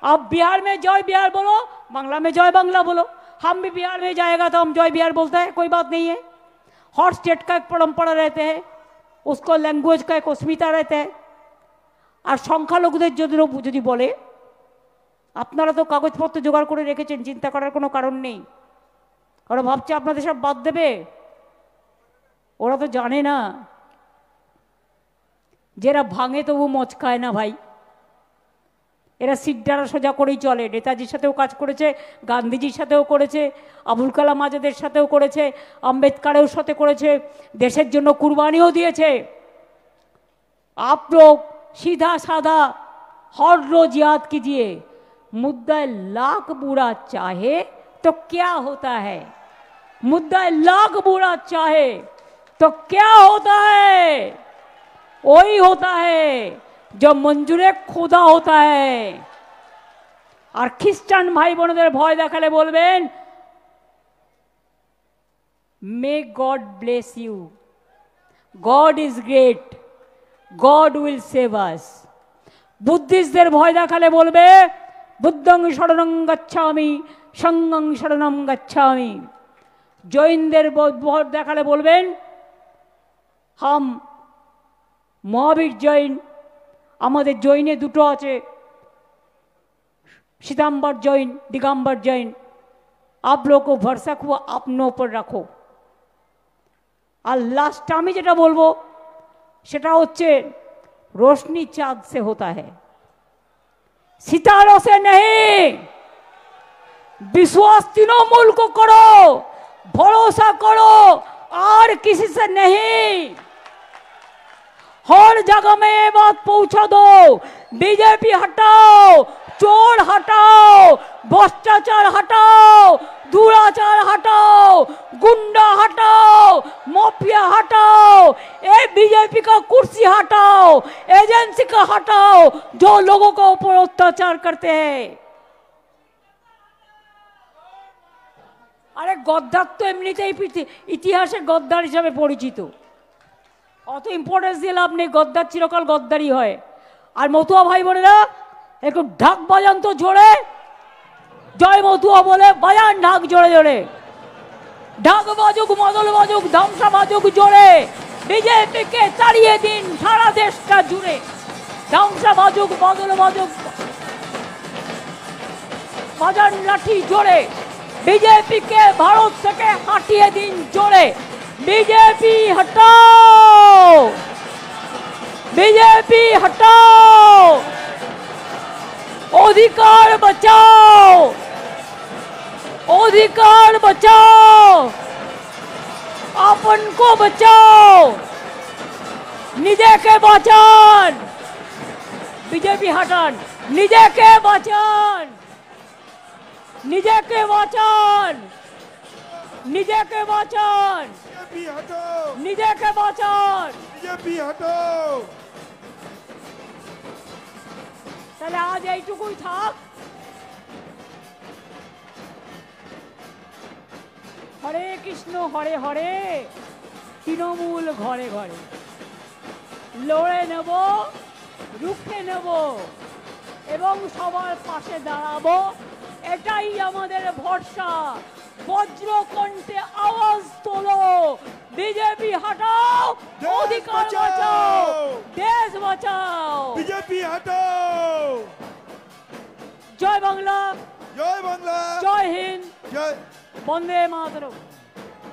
S1: अब बिहार में जय बिहार बोलो, बांग्ला में जय बांग्ला बोलो। हम भी बिहार में जाएगा तो हम जय बिहार बोलते हैं, कोई बात नहीं है। हर स्टेट का एक परंपरा रहते हैं, उसको लैंग्वेज का एक अस्मिता रहता है। और সংখ্যালঘুদের যদি বলে, আপনারা তো কাগজপত্র জোগাড় করে রেখেছেন, চিন্তা করার কোনো কারণ নেই। ওরা ভাবছে আপনাদের সব বাদ দেবে, ওরা তো জানে না, যারা ভাঙে তবু মচকায় না ভাই। এরা সিদ্ধারা সোজা করেই চলে। নেতাজির সাথেও কাজ করেছে, গান্ধীজির সাথেও করেছে, আবুল কালাম আজাদের সাথেও করেছে, আম্বেদকারের সাথে করেছে, দেশের জন্য কুরবানিও দিয়েছে। आप लोग सीधा साधा हर रोज याद कीजिए, मुद्दा लाख बुरा चाहे तो क्या होता है, मुद्दा लाख बुरा चाहे तो क्या होता है, वही होता है जो मंजूरे खुदा होता है। और ख्रिस्टान भाई बोनेদের ভয় দেখালে বলবেন, may God bless you, God is great, God will save us. বুদ্ধিস্টদের ভয় দেখালে বলবে, বুদ্ধং শরণং গচ্ছামি, সঙ্গং শরণং গচ্ছামি। জৈনদের ভয় দেখালে বলবেন, हम महावीर जैन আমাদের জৈনে দুটো আছে, श्वेतांबर जैन, दिगंबर जैन। आप लोग को भरोसा को अपनों पर रखो। और लास्ट আমি যেটা বলবো সেটা হচ্ছে रोशनी चाँद से होता है, सितारों से नहीं। विश्वास तृणमूल को करो, भरोसा करो और किसी से नहीं। हर जगह में ये बात पहुंचा दो, बीजेपी हटाओ, चोर हटाओ, भ्रष्टाचार हटाओ, दुराचार हटाओ, गुंडा हटाओ, माफिया हटाओ, ये बीजेपी का कुर्सी हटाओ, एजेंसी का हटाओ जो लोगों के ऊपर अत्याचार करते हैं। अरे गद्दार तो एमनितेই ইতিহাসে গদ্দার হিসেবে পরিচিত, অত ইম্পর্টেন্স দিয়ে লাভ নেই, গদ্দার চিরকাল গদ্দারই হয়। আর মতুয়া ভাই বোনেরা একটু ঢাক বাজান তো জোরে, জয় মতুয়া বলে বাজান ঢাক জোরে জোরে, ঢাক বাজুক, মাদল বাজুক, ধামসা বাজুক জোরে, বিজেপিকে তাড়িয়ে দিন সারা দেশটা জুড়ে, ধামসা বাজুক, মাদল বাজুক, বাজান লাঠি জোরে, বিজেপিকে ভারত থেকে হাটিয়ে দিন জোরে। बीजेपी हटाओ, बीजेपी हटाओ, अधिकार बचाओ, अधिकार बचाओ, अपन को बचाओ, निजे के बचान, बीजेपी हटान, निजे के बचान, निजे के बचान, निजे के बचान,
S2: बीजेपी हटाओ,
S1: निजे के बचान,
S2: बीजेपी हटाओ।
S1: তাহলে আজ এইটুকুই থাক। হরে কৃষ্ণ হরে হরে, তৃণমূল ঘরে ঘরে, লড়ে নেব, রুখে নেব এবং সবার পাশে দাঁড়াবো, এটাই আমাদের ভরসা। বজ্রকণ্ঠে আওয়াজ তোলো, बीजेपी हटाओ, अधिकार बचाओ, देश बचाओ,
S2: बीजेपी हटाओ।
S1: जय बांग्ला,
S2: जय बांग्ला,
S1: जय हिंद,
S2: जय
S1: वंदे मातरम।